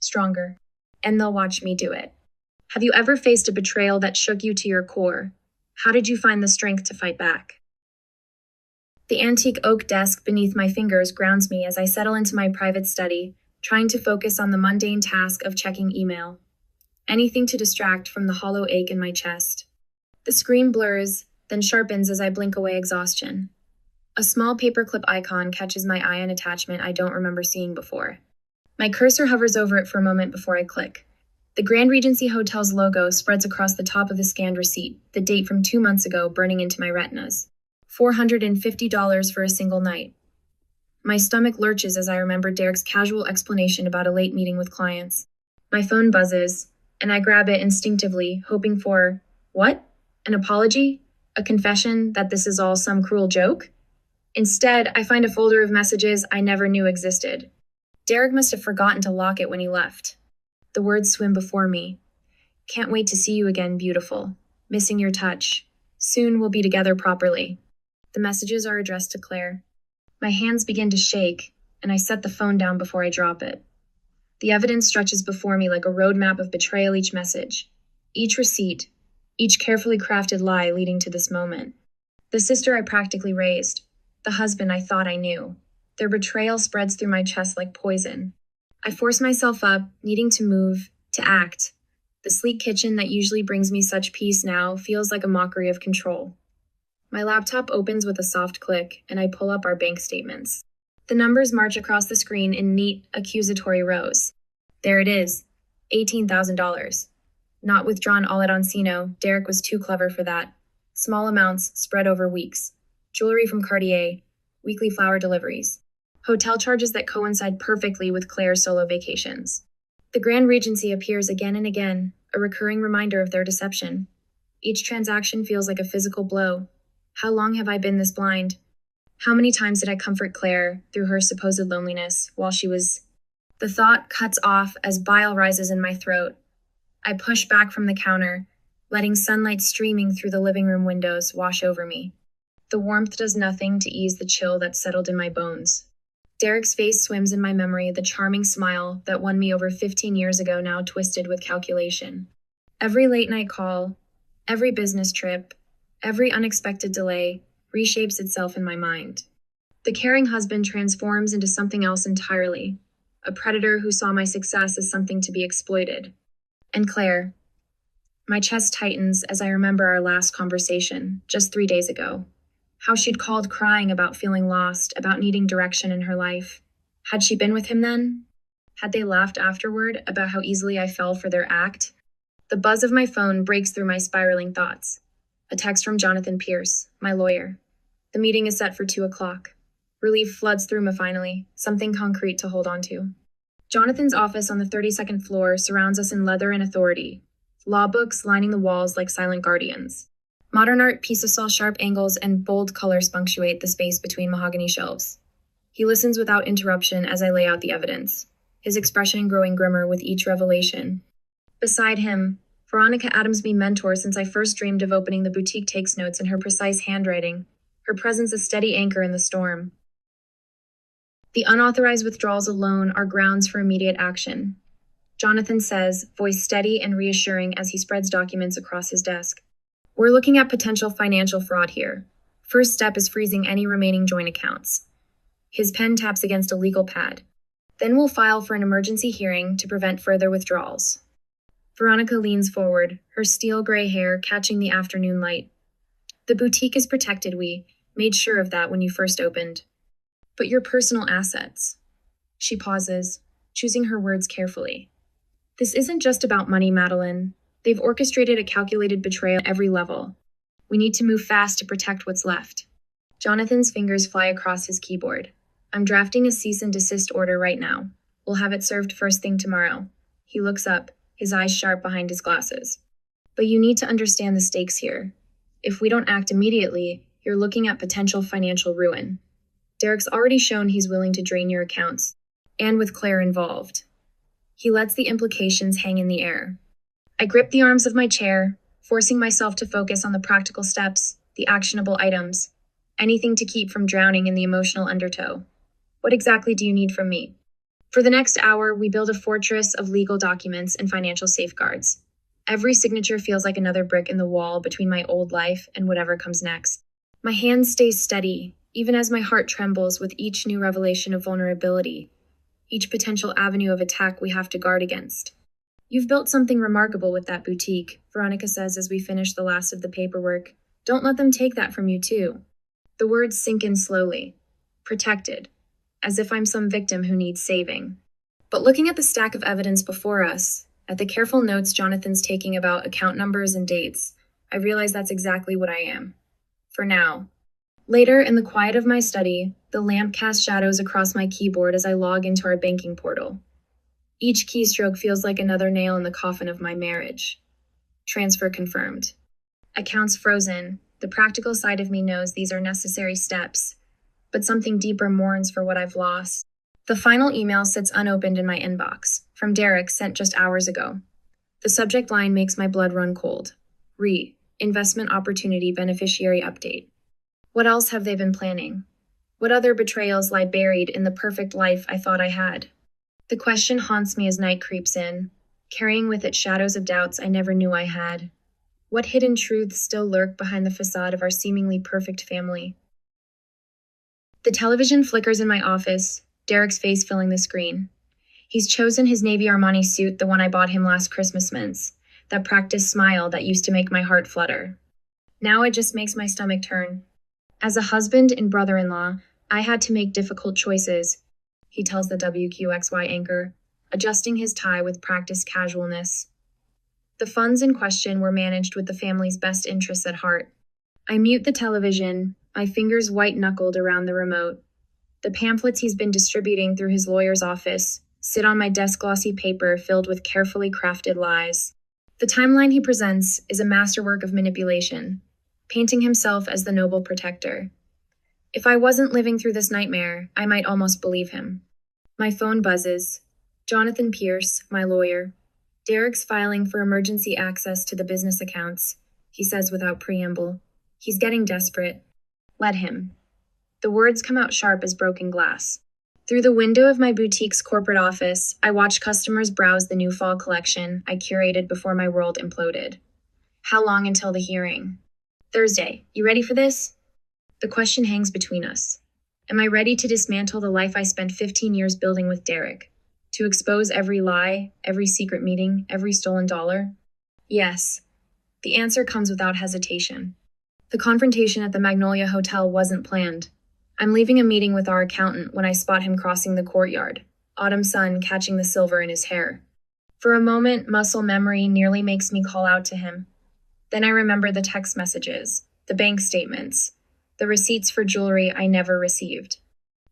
stronger, and they'll watch me do it. Have you ever faced a betrayal that shook you to your core? How did you find the strength to fight back? The antique oak desk beneath my fingers grounds me as I settle into my private study, trying to focus on the mundane task of checking email. Anything to distract from the hollow ache in my chest. The screen blurs, then sharpens as I blink away exhaustion. A small paperclip icon catches my eye, an attachment I don't remember seeing before. My cursor hovers over it for a moment before I click. The Grand Regency Hotel's logo spreads across the top of the scanned receipt, the date from 2 months ago burning into my retinas. $450 for a single night. My stomach lurches as I remember Derek's casual explanation about a late meeting with clients. My phone buzzes, and I grab it instinctively, hoping for, what? An apology? A confession that this is all some cruel joke? Instead, I find a folder of messages I never knew existed. Derek must have forgotten to lock it when he left. The words swim before me. Can't wait to see you again, beautiful. Missing your touch. Soon we'll be together properly. The messages are addressed to Claire. My hands begin to shake, and I set the phone down before I drop it. The evidence stretches before me like a roadmap of betrayal, each message, each receipt, each carefully crafted lie leading to this moment. The sister I practically raised, the husband I thought I knew. Their betrayal spreads through my chest like poison. I force myself up, needing to move, to act. The sleek kitchen that usually brings me such peace now feels like a mockery of control. My laptop opens with a soft click, and I pull up our bank statements. The numbers march across the screen in neat, accusatory rows. There it is, $18,000. Not withdrawn all at Oncino, Derek was too clever for that. Small amounts spread over weeks. Jewelry from Cartier, weekly flower deliveries. Hotel charges that coincide perfectly with Claire's solo vacations. The Grand Regency appears again and again, a recurring reminder of their deception. Each transaction feels like a physical blow. How long have I been this blind? How many times did I comfort Claire through her supposed loneliness while she was... The thought cuts off as bile rises in my throat. I push back from the counter, letting sunlight streaming through the living room windows wash over me. The warmth does nothing to ease the chill that settled in my bones. Derek's face swims in my memory, the charming smile that won me over 15 years ago now twisted with calculation. Every late-night call, every business trip, every unexpected delay reshapes itself in my mind. The caring husband transforms into something else entirely, a predator who saw my success as something to be exploited. And Claire. My chest tightens as I remember our last conversation, just 3 days ago. How she'd called crying about feeling lost, about needing direction in her life. Had she been with him then? Had they laughed afterward about how easily I fell for their act? The buzz of my phone breaks through my spiraling thoughts. A text from Jonathan Pierce, my lawyer. The meeting is set for 2 o'clock. Relief floods through me finally, something concrete to hold on to. Jonathan's office on the 32nd floor surrounds us in leather and authority. Law books lining the walls like silent guardians. Modern art pieces saw sharp angles and bold colors punctuate the space between mahogany shelves. He listens without interruption as I lay out the evidence, his expression growing grimmer with each revelation. Beside him, Veronica Adamsby, mentor since I first dreamed of opening the boutique, takes notes in her precise handwriting, her presence a steady anchor in the storm. The unauthorized withdrawals alone are grounds for immediate action. Jonathan says, voice steady and reassuring as he spreads documents across his desk. We're looking at potential financial fraud here. First step is freezing any remaining joint accounts. His pen taps against a legal pad. Then we'll file for an emergency hearing to prevent further withdrawals. Veronica leans forward, her steel gray hair catching the afternoon light. The boutique is protected, we made sure of that when you first opened. But your personal assets. She pauses, choosing her words carefully. This isn't just about money, Madeline. They've orchestrated a calculated betrayal at every level. We need to move fast to protect what's left. Jonathan's fingers fly across his keyboard. I'm drafting a cease and desist order right now. We'll have it served first thing tomorrow. He looks up, his eyes sharp behind his glasses. But you need to understand the stakes here. If we don't act immediately, you're looking at potential financial ruin. Derek's already shown he's willing to drain your accounts, and with Claire involved. He lets the implications hang in the air. I gripped the arms of my chair, forcing myself to focus on the practical steps, the actionable items, anything to keep from drowning in the emotional undertow. What exactly do you need from me? For the next hour, we build a fortress of legal documents and financial safeguards. Every signature feels like another brick in the wall between my old life and whatever comes next. My hand stays steady, even as my heart trembles with each new revelation of vulnerability, each potential avenue of attack we have to guard against. You've built something remarkable with that boutique, Veronica says as we finish the last of the paperwork. Don't let them take that from you, too. The words sink in slowly. Protected. As if I'm some victim who needs saving. But looking at the stack of evidence before us, at the careful notes Jonathan's taking about account numbers and dates, I realize that's exactly what I am. For now. Later, in the quiet of my study, the lamp casts shadows across my keyboard as I log into our banking portal. Each keystroke feels like another nail in the coffin of my marriage. Transfer confirmed. Accounts frozen. The practical side of me knows these are necessary steps, but something deeper mourns for what I've lost. The final email sits unopened in my inbox, from Derek, sent just hours ago. The subject line makes my blood run cold. Investment opportunity beneficiary update. What else have they been planning? What other betrayals lie buried in the perfect life I thought I had? The question haunts me as night creeps in, carrying with it shadows of doubts I never knew I had. What hidden truths still lurk behind the facade of our seemingly perfect family? The television flickers in my office, Derek's face filling the screen. He's chosen his navy Armani suit, the one I bought him last Christmas mints, that practiced smile that used to make my heart flutter. Now it just makes my stomach turn. As a husband and brother-in-law, I had to make difficult choices, he tells the WQXY anchor, adjusting his tie with practiced casualness. The funds in question were managed with the family's best interests at heart. I mute the television, my fingers white-knuckled around the remote. The pamphlets he's been distributing through his lawyer's office sit on my desk glossy paper filled with carefully crafted lies. The timeline he presents is a masterwork of manipulation, painting himself as the noble protector. If I wasn't living through this nightmare, I might almost believe him. My phone buzzes. Jonathan Pierce, my lawyer. Derek's filing for emergency access to the business accounts, he says without preamble. He's getting desperate. Let him. The words come out sharp as broken glass. Through the window of my boutique's corporate office, I watch customers browse the new fall collection I curated before my world imploded. How long until the hearing? Thursday. You ready for this? The question hangs between us. Am I ready to dismantle the life I spent 15 years building with Derek? To expose every lie, every secret meeting, every stolen dollar? Yes. The answer comes without hesitation. The confrontation at the Magnolia Hotel wasn't planned. I'm leaving a meeting with our accountant when I spot him crossing the courtyard, autumn sun catching the silver in his hair. For a moment, muscle memory nearly makes me call out to him. Then I remember the text messages, the bank statements, the receipts for jewelry I never received.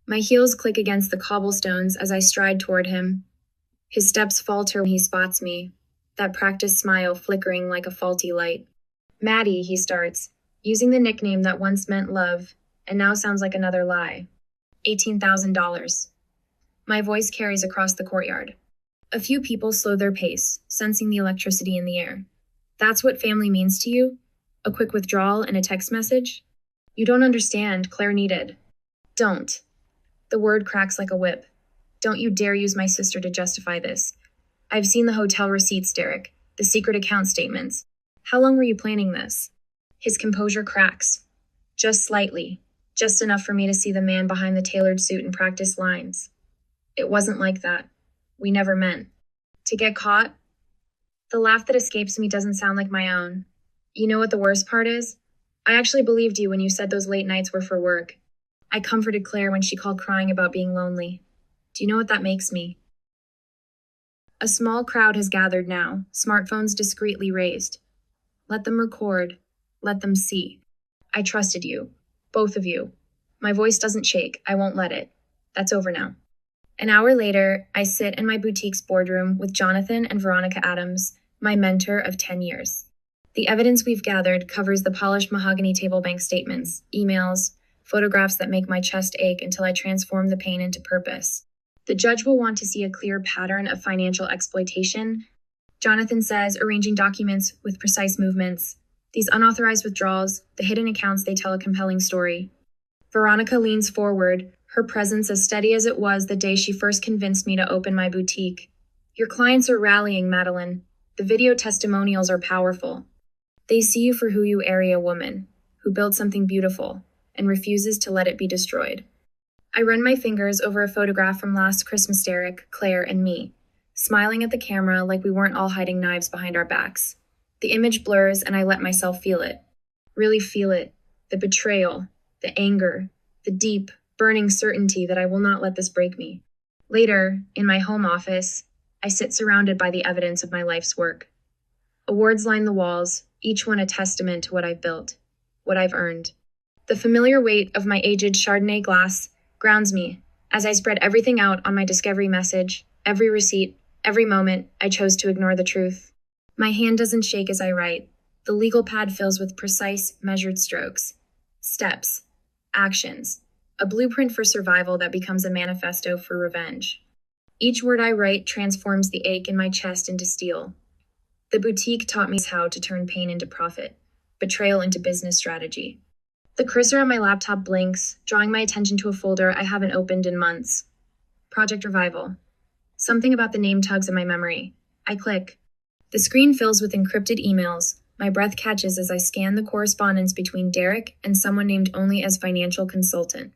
My heels click against the cobblestones as I stride toward him. His steps falter when he spots me, that practiced smile flickering like a faulty light. Maddie, he starts, using the nickname that once meant love, and now sounds like another lie. $18,000. My voice carries across the courtyard. A few people slow their pace, sensing the electricity in the air. That's what family means to you? A quick withdrawal and a text message? You don't understand, Claire needed. Don't. The word cracks like a whip. Don't you dare use my sister to justify this. I've seen the hotel receipts, Derek, the secret account statements. How long were you planning this? His composure cracks. Just slightly. Just enough for me to see the man behind the tailored suit and practice lines. It wasn't like that. We never meant. To get caught? The laugh that escapes me doesn't sound like my own. You know what the worst part is? I actually believed you when you said those late nights were for work. I comforted Claire when she called crying about being lonely. Do you know what that makes me? A small crowd has gathered now, smartphones discreetly raised. Let them record. Let them see. I trusted you. Both of you. My voice doesn't shake. I won't let it. That's over now. An hour later, I sit in my boutique's boardroom with Jonathan and Veronica Adams, my mentor of 10 years. The evidence we've gathered covers the polished mahogany table bank statements, emails, photographs that make my chest ache until I transform the pain into purpose. The judge will want to see a clear pattern of financial exploitation, Jonathan says, arranging documents with precise movements. These unauthorized withdrawals, the hidden accounts, they tell a compelling story. Veronica leans forward, her presence as steady as it was the day she first convinced me to open my boutique. Your clients are rallying, Madeline. The video testimonials are powerful. They see you for who you are, a woman who built something beautiful and refuses to let it be destroyed. I run my fingers over a photograph from last Christmas, Derek, Claire, and me, smiling at the camera like we weren't all hiding knives behind our backs. The image blurs and I let myself feel it. Really feel it. The betrayal, the anger, the deep, burning certainty that I will not let this break me. Later, in my home office, I sit surrounded by the evidence of my life's work. Awards line the walls, each one a testament to what I've built, what I've earned. The familiar weight of my aged Chardonnay glass grounds me as I spread everything out on my discovery message, every receipt, every moment I chose to ignore the truth. My hand doesn't shake as I write. The legal pad fills with precise, measured strokes. Steps. Actions. A blueprint for survival that becomes a manifesto for revenge. Each word I write transforms the ache in my chest into steel. The boutique taught me how to turn pain into profit, betrayal into business strategy. The cursor on my laptop blinks, drawing my attention to a folder I haven't opened in months. Project Revival. Something about the name tugs at my memory. I click. The screen fills with encrypted emails. My breath catches as I scan the correspondence between Derek and someone named only as financial consultant.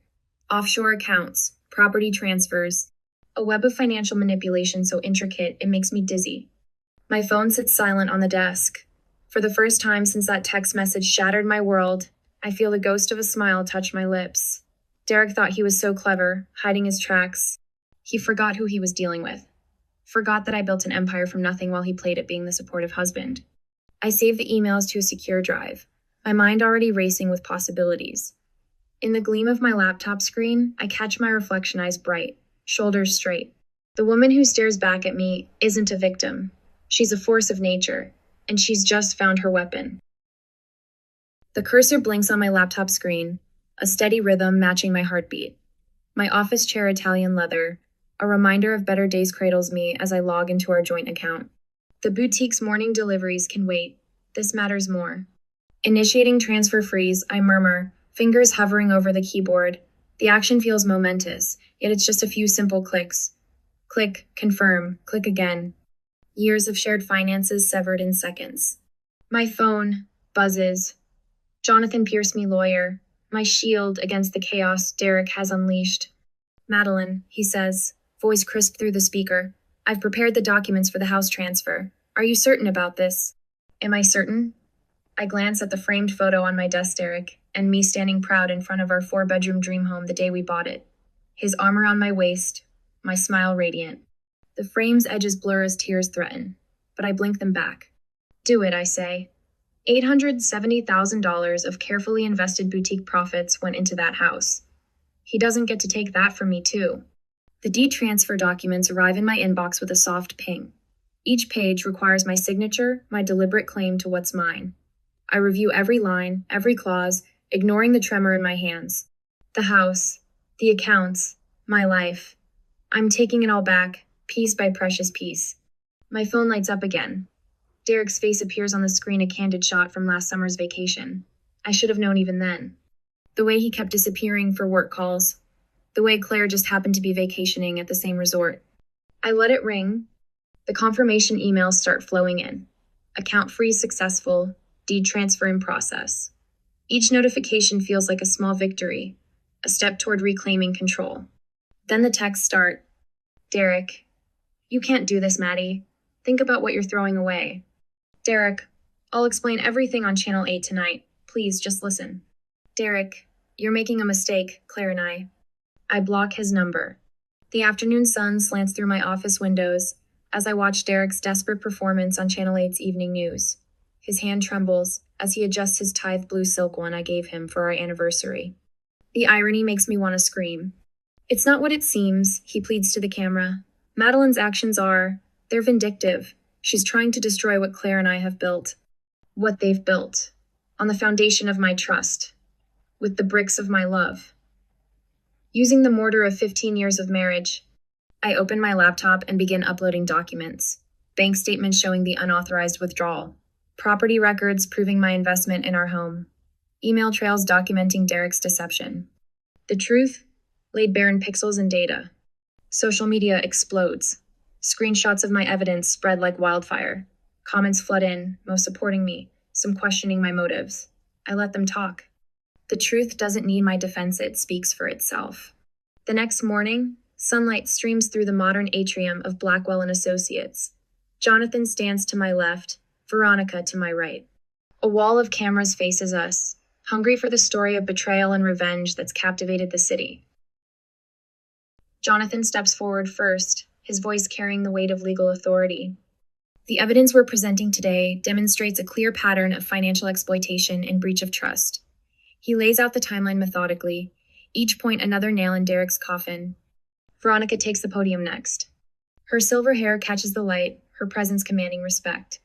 Offshore accounts, property transfers, a web of financial manipulation so intricate it makes me dizzy. My phone sits silent on the desk. For the first time since that text message shattered my world, I feel the ghost of a smile touch my lips. Derek thought he was so clever, hiding his tracks. He forgot who he was dealing with. Forgot that I built an empire from nothing while he played at being the supportive husband. I saved the emails to a secure drive, my mind already racing with possibilities. In the gleam of my laptop screen, I catch my reflection, eyes bright, shoulders straight. The woman who stares back at me isn't a victim. She's a force of nature, and she's just found her weapon. The cursor blinks on my laptop screen, a steady rhythm matching my heartbeat. My office chair Italian leather, a reminder of better days cradles me as I log into our joint account. The boutique's morning deliveries can wait. This matters more. Initiating transfer freeze, I murmur, fingers hovering over the keyboard. The action feels momentous, yet it's just a few simple clicks. Click, confirm, click again. Years of shared finances severed in seconds. My phone buzzes. Jonathan Pierce, me lawyer, my shield against the chaos Derek has unleashed. Madeline, he says, voice crisp through the speaker. I've prepared the documents for the house transfer. Are you certain about this? Am I certain? I glance at the framed photo on my desk, Derek, and me standing proud in front of our 4-bedroom dream home the day we bought it. His arm around my waist, my smile radiant. The frame's edges blur as tears threaten, but I blink them back. Do it, I say. $870,000 of carefully invested boutique profits went into that house. He doesn't get to take that from me, too. The deed transfer documents arrive in my inbox with a soft ping. Each page requires my signature, my deliberate claim to what's mine. I review every line, every clause, ignoring the tremor in my hands. The house, the accounts, my life. I'm taking it all back, piece by precious piece. My phone lights up again. Derek's face appears on the screen, a candid shot from last summer's vacation. I should have known even then. The way he kept disappearing for work calls. The way Claire just happened to be vacationing at the same resort. I let it ring. The confirmation emails start flowing in. Account freeze successful, deed transfer in process. Each notification feels like a small victory, a step toward reclaiming control. Then the texts start. Derek, you can't do this, Maddie. Think about what you're throwing away. Derek, I'll explain everything on Channel 8 tonight. Please, just listen. Derek, you're making a mistake, Claire and I. I block his number. The afternoon sun slants through my office windows as I watch Derek's desperate performance on Channel 8's evening news. His hand trembles as he adjusts his tithe blue silk one I gave him for our anniversary. The irony makes me want to scream. It's not what it seems, he pleads to the camera. Madeline's actions are, they're vindictive. She's trying to destroy what Claire and I have built. What they've built. On the foundation of my trust. With the bricks of my love. Using the mortar of 15 years of marriage, I open my laptop and begin uploading documents. bank statements showing the unauthorized withdrawal, property records proving my investment in our home, email trails documenting Derek's deception. The truth laid bare in pixels and data. Social media explodes. Screenshots of my evidence spread like wildfire. Comments flood in, most supporting me, some questioning my motives. I let them talk. The truth doesn't need my defense, it speaks for itself. The next morning, sunlight streams through the modern atrium of Blackwell and Associates. Jonathan stands to my left, Veronica to my right. A wall of cameras faces us, hungry for the story of betrayal and revenge that's captivated the city. Jonathan steps forward first, his voice carrying the weight of legal authority. The evidence we're presenting today demonstrates a clear pattern of financial exploitation and breach of trust. He lays out the timeline methodically, each point another nail in Derek's coffin. Veronica takes the podium next. Her silver hair catches the light, her presence commanding respect.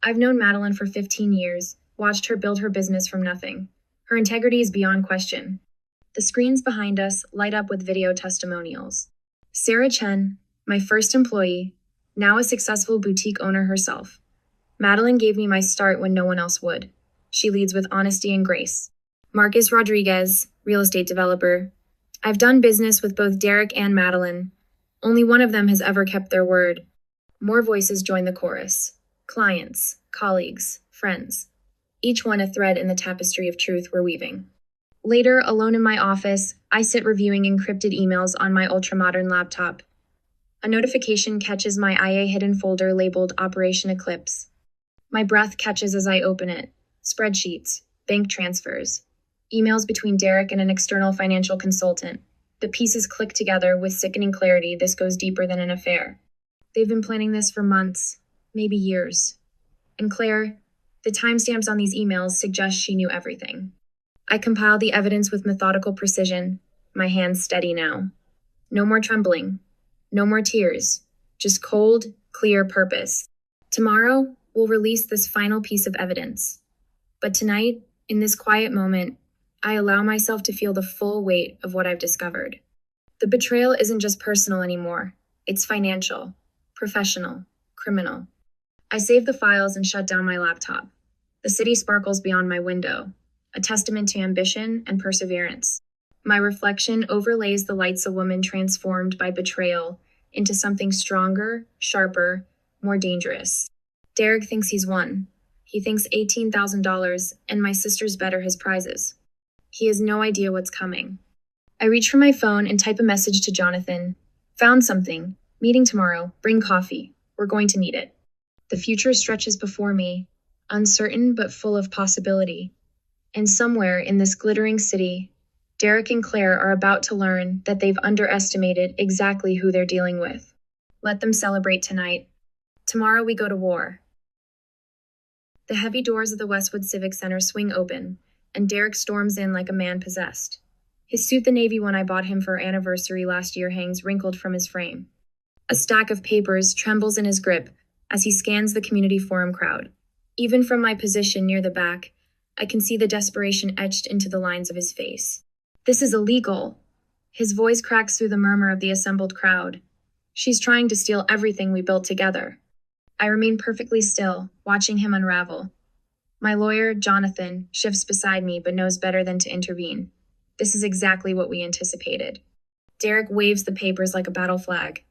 I've known Madeline for 15 years, watched her build her business from nothing. Her integrity is beyond question. The screens behind us light up with video testimonials. Sarah Chen, my first employee, now a successful boutique owner herself. Madeline gave me my start when no one else would. She leads with honesty and grace. Marcus Rodriguez, real estate developer. I've done business with both Derek and Madeline. Only one of them has ever kept their word. More voices join the chorus. Clients, colleagues, friends. Each one a thread in the tapestry of truth we're weaving. Later, alone in my office, I sit reviewing encrypted emails on my ultra-modern laptop. A notification catches my IA hidden folder labeled Operation Eclipse. My breath catches as I open it. Spreadsheets, bank transfers, emails between Derek and an external financial consultant. The pieces click together with sickening clarity. This goes deeper than an affair. They've been planning this for months, maybe years. And Claire, the timestamps on these emails suggest she knew everything. I compile the evidence with methodical precision, my hands steady now. No more trembling, no more tears, just cold, clear purpose. Tomorrow, we'll release this final piece of evidence. But tonight, in this quiet moment, I allow myself to feel the full weight of what I've discovered. The betrayal isn't just personal anymore. It's financial, professional, criminal. I save the files and shut down my laptop. The city sparkles beyond my window, a testament to ambition and perseverance. My reflection overlays the lights a woman transformed by betrayal into something stronger, sharper, more dangerous. Derek thinks he's won. He thinks $18,000 and my sisters better his prizes. He has no idea what's coming. I reach for my phone and type a message to Jonathan. Found something. Meeting tomorrow. Bring coffee. We're going to need it. The future stretches before me, uncertain but full of possibility. And somewhere in this glittering city, Derek and Claire are about to learn that they've underestimated exactly who they're dealing with. Let them celebrate tonight. Tomorrow we go to war. The heavy doors of the Westwood Civic Center swing open, and Derek storms in like a man possessed. His suit, the navy one I bought him for our anniversary last year, hangs wrinkled from his frame. A stack of papers trembles in his grip as he scans the community forum crowd. Even from my position near the back, I can see the desperation etched into the lines of his face. This is illegal. His voice cracks through the murmur of the assembled crowd. She's trying to steal everything we built together. I remain perfectly still, watching him unravel. My lawyer, Jonathan, shifts beside me but knows better than to intervene. This is exactly what we anticipated. Derek waves the papers like a battle flag.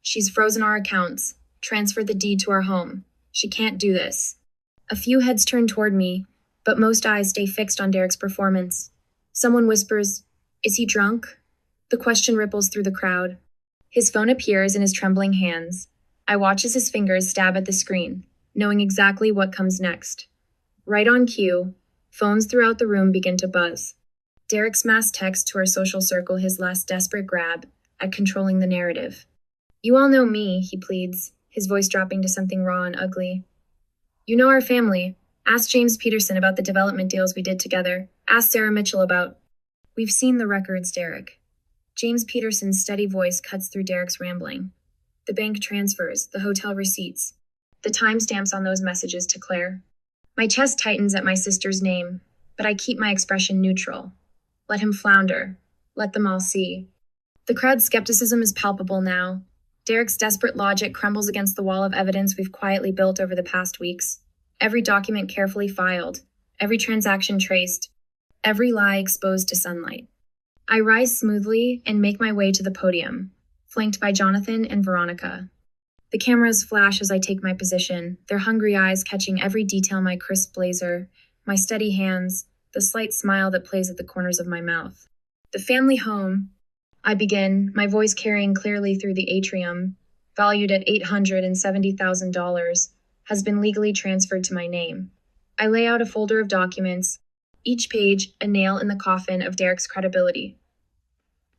She's frozen our accounts, transferred the deed to our home. She can't do this. A few heads turn toward me, but most eyes stay fixed on Derek's performance. Someone whispers, "Is he drunk?" The question ripples through the crowd. His phone appears in his trembling hands. I watch as his fingers stab at the screen, knowing exactly what comes next. Right on cue, phones throughout the room begin to buzz. Derek's mass text to our social circle his last desperate grab at controlling the narrative. "You all know me," he pleads, his voice dropping to something raw and ugly. "You know our family. Ask James Peterson about the development deals we did together. Ask Sarah Mitchell about—" "We've seen the records, Derek." James Peterson's steady voice cuts through Derek's rambling. The bank transfers, the hotel receipts, the timestamps on those messages to Claire. My chest tightens at my sister's name, but I keep my expression neutral. Let him flounder. Let them all see. The crowd's skepticism is palpable now. Derek's desperate logic crumbles against the wall of evidence we've quietly built over the past weeks. Every document carefully filed, every transaction traced, every lie exposed to sunlight. I rise smoothly and make my way to the podium, flanked by Jonathan and Veronica. The cameras flash as I take my position, their hungry eyes catching every detail: my crisp blazer, my steady hands, the slight smile that plays at the corners of my mouth. The family home, I begin, my voice carrying clearly through the atrium, valued at $870,000, has been legally transferred to my name. I lay out a folder of documents, each page a nail in the coffin of Derek's credibility.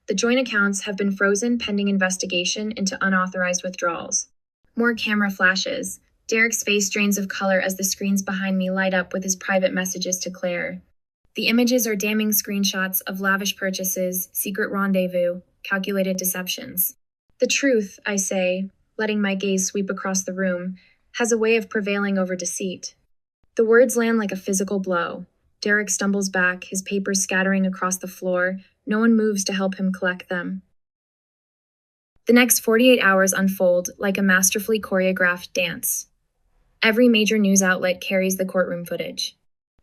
The joint accounts have been frozen pending investigation into unauthorized withdrawals. More camera flashes. Derek's face drains of color as the screens behind me light up with his private messages to Claire. The images are damning screenshots of lavish purchases, secret rendezvous, calculated deceptions. The truth, I say, letting my gaze sweep across the room, has a way of prevailing over deceit. The words land like a physical blow. Derek stumbles back, his papers scattering across the floor. No one moves to help him collect them. The next 48 hours unfold like a masterfully choreographed dance. Every major news outlet carries the courtroom footage.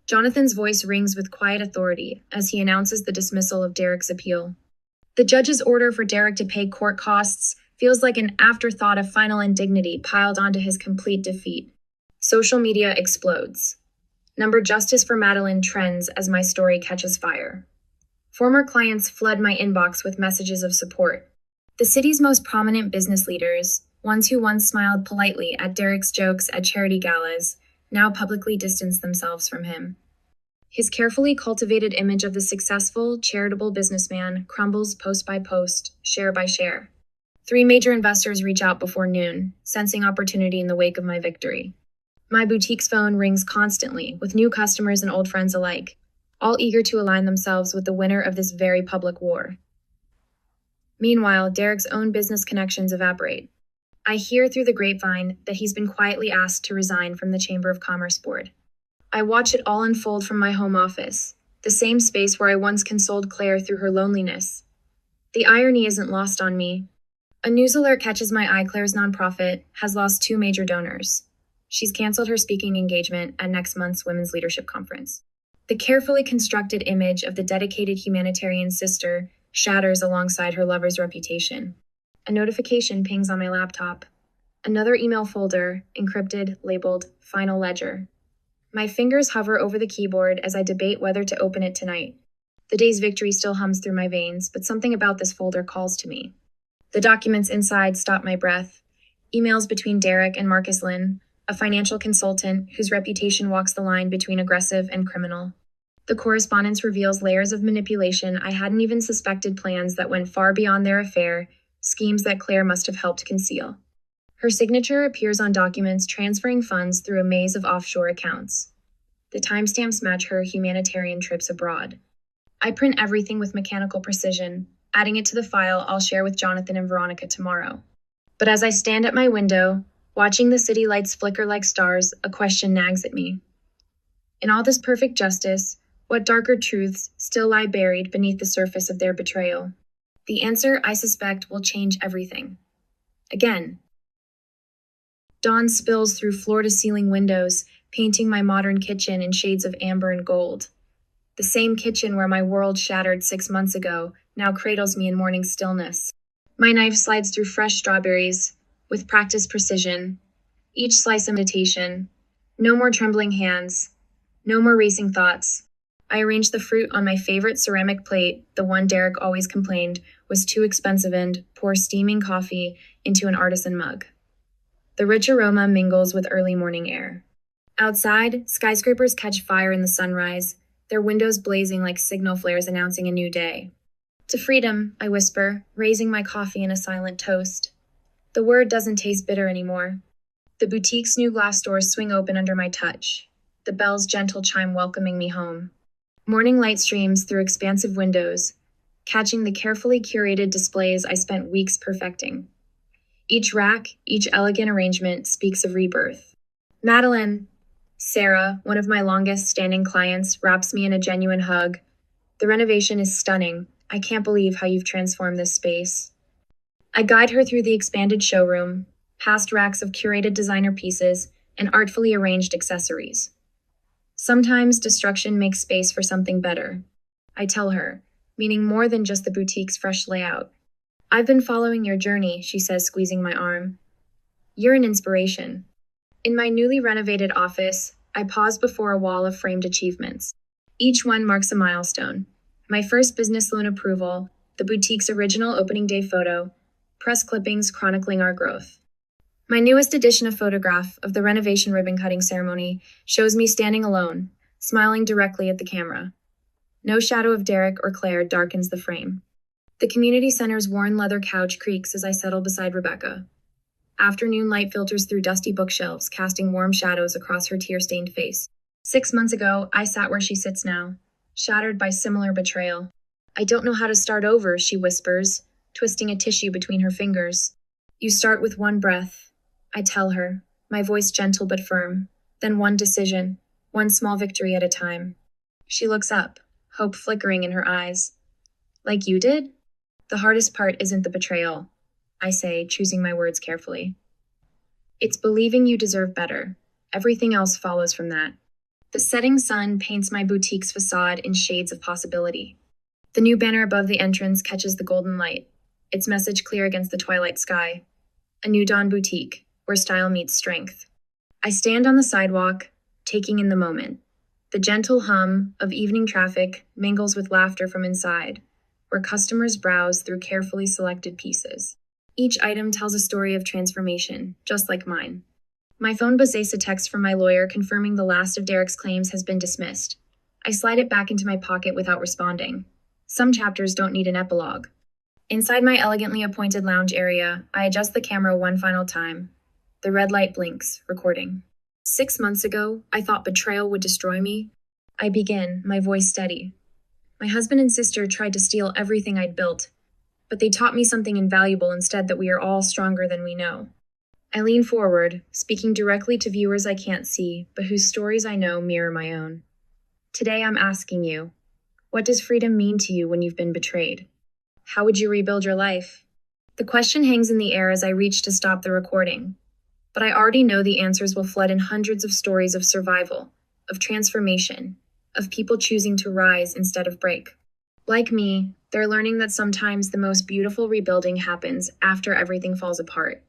Jonathan's voice rings with quiet authority as he announces the dismissal of Derek's appeal. The judge's order for Derek to pay court costs feels like an afterthought of final indignity piled onto his complete defeat. Social media explodes. Number justice for Madeline trends as my story catches fire. Former clients flood my inbox with messages of support. The city's most prominent business leaders, ones who once smiled politely at Derek's jokes at charity galas, now publicly distance themselves from him. His carefully cultivated image of the successful, charitable businessman crumbles post by post, share by share. 3 major investors reach out before noon, sensing opportunity in the wake of my victory. My boutique's phone rings constantly, with new customers and old friends alike, all eager to align themselves with the winner of this very public war. Meanwhile, Derek's own business connections evaporate. I hear through the grapevine that he's been quietly asked to resign from the Chamber of Commerce board. I watch it all unfold from my home office, the same space where I once consoled Claire through her loneliness. The irony isn't lost on me. A news alert catches my eye. Claire's nonprofit has lost 2 major donors. She's canceled her speaking engagement at next month's Women's Leadership Conference. The carefully constructed image of the dedicated humanitarian sister shatters alongside her lover's reputation. A notification pings on my laptop. Another email folder, encrypted, labeled Final Ledger. My fingers hover over the keyboard as I debate whether to open it tonight. The day's victory still hums through my veins, but something about this folder calls to me. The documents inside stop my breath. Emails between Derek and Marcus Lynn, a financial consultant whose reputation walks the line between aggressive and criminal. The correspondence reveals layers of manipulation I hadn't even suspected, plans that went far beyond their affair, schemes that Claire must have helped conceal. Her signature appears on documents transferring funds through a maze of offshore accounts. The timestamps match her humanitarian trips abroad. I print everything with mechanical precision, adding it to the file I'll share with Jonathan and Veronica tomorrow. But as I stand at my window, watching the city lights flicker like stars, a question nags at me. In all this perfect justice, what darker truths still lie buried beneath the surface of their betrayal? The answer, I suspect, will change everything. Again. Dawn spills through floor-to-ceiling windows, painting my modern kitchen in shades of amber and gold. The same kitchen where my world shattered 6 months ago now cradles me in morning stillness. My knife slides through fresh strawberries with practiced precision, each slice a meditation. No more trembling hands, no more racing thoughts. I arrange the fruit on my favorite ceramic plate, the one Derek always complained was too expensive, and pour steaming coffee into an artisan mug. The rich aroma mingles with early morning air. Outside, skyscrapers catch fire in the sunrise, their windows blazing like signal flares announcing a new day. To freedom, I whisper, raising my coffee in a silent toast. The word doesn't taste bitter anymore. The boutique's new glass doors swing open under my touch, the bell's gentle chime welcoming me home. Morning light streams through expansive windows, catching the carefully curated displays I spent weeks perfecting. Each rack, each elegant arrangement speaks of rebirth. Madeline, Sarah, one of my longest-standing clients, wraps me in a genuine hug. The renovation is stunning. I can't believe how you've transformed this space. I guide her through the expanded showroom, past racks of curated designer pieces and artfully arranged accessories. Sometimes destruction makes space for something better, I tell her, meaning more than just the boutique's fresh layout. I've been following your journey, she says, squeezing my arm. You're an inspiration. In my newly renovated office, I pause before a wall of framed achievements. Each one marks a milestone. My first business loan approval, the boutique's original opening day photo, press clippings chronicling our growth. My newest edition of photograph of the renovation ribbon-cutting ceremony shows me standing alone, smiling directly at the camera. No shadow of Derek or Claire darkens the frame. The community center's worn leather couch creaks as I settle beside Rebecca. Afternoon light filters through dusty bookshelves, casting warm shadows across her tear-stained face. 6 months ago, I sat where she sits now, shattered by similar betrayal. I don't know how to start over, she whispers, twisting a tissue between her fingers. You start with one breath, I tell her, my voice gentle but firm, then one decision, one small victory at a time. She looks up, hope flickering in her eyes. Like you did? The hardest part isn't the betrayal, I say, choosing my words carefully. It's believing you deserve better. Everything else follows from that. The setting sun paints my boutique's facade in shades of possibility. The new banner above the entrance catches the golden light, its message clear against the twilight sky. A new dawn boutique, where style meets strength. I stand on the sidewalk, taking in the moment. The gentle hum of evening traffic mingles with laughter from inside, where customers browse through carefully selected pieces. Each item tells a story of transformation, just like mine. My phone buzzes a text from my lawyer confirming the last of Derek's claims has been dismissed. I slide it back into my pocket without responding. Some chapters don't need an epilogue. Inside my elegantly appointed lounge area, I adjust the camera one final time. The red light blinks, recording. 6 months ago, I thought betrayal would destroy me. I begin, my voice steady. My husband and sister tried to steal everything I'd built, but they taught me something invaluable instead, that we are all stronger than we know. I lean forward, speaking directly to viewers I can't see, but whose stories I know mirror my own. Today I'm asking you, what does freedom mean to you when you've been betrayed? How would you rebuild your life? The question hangs in the air as I reach to stop the recording, but I already know the answers will flood in hundreds of stories of survival, of transformation, of people choosing to rise instead of break. Like me, they're learning that sometimes the most beautiful rebuilding happens after everything falls apart.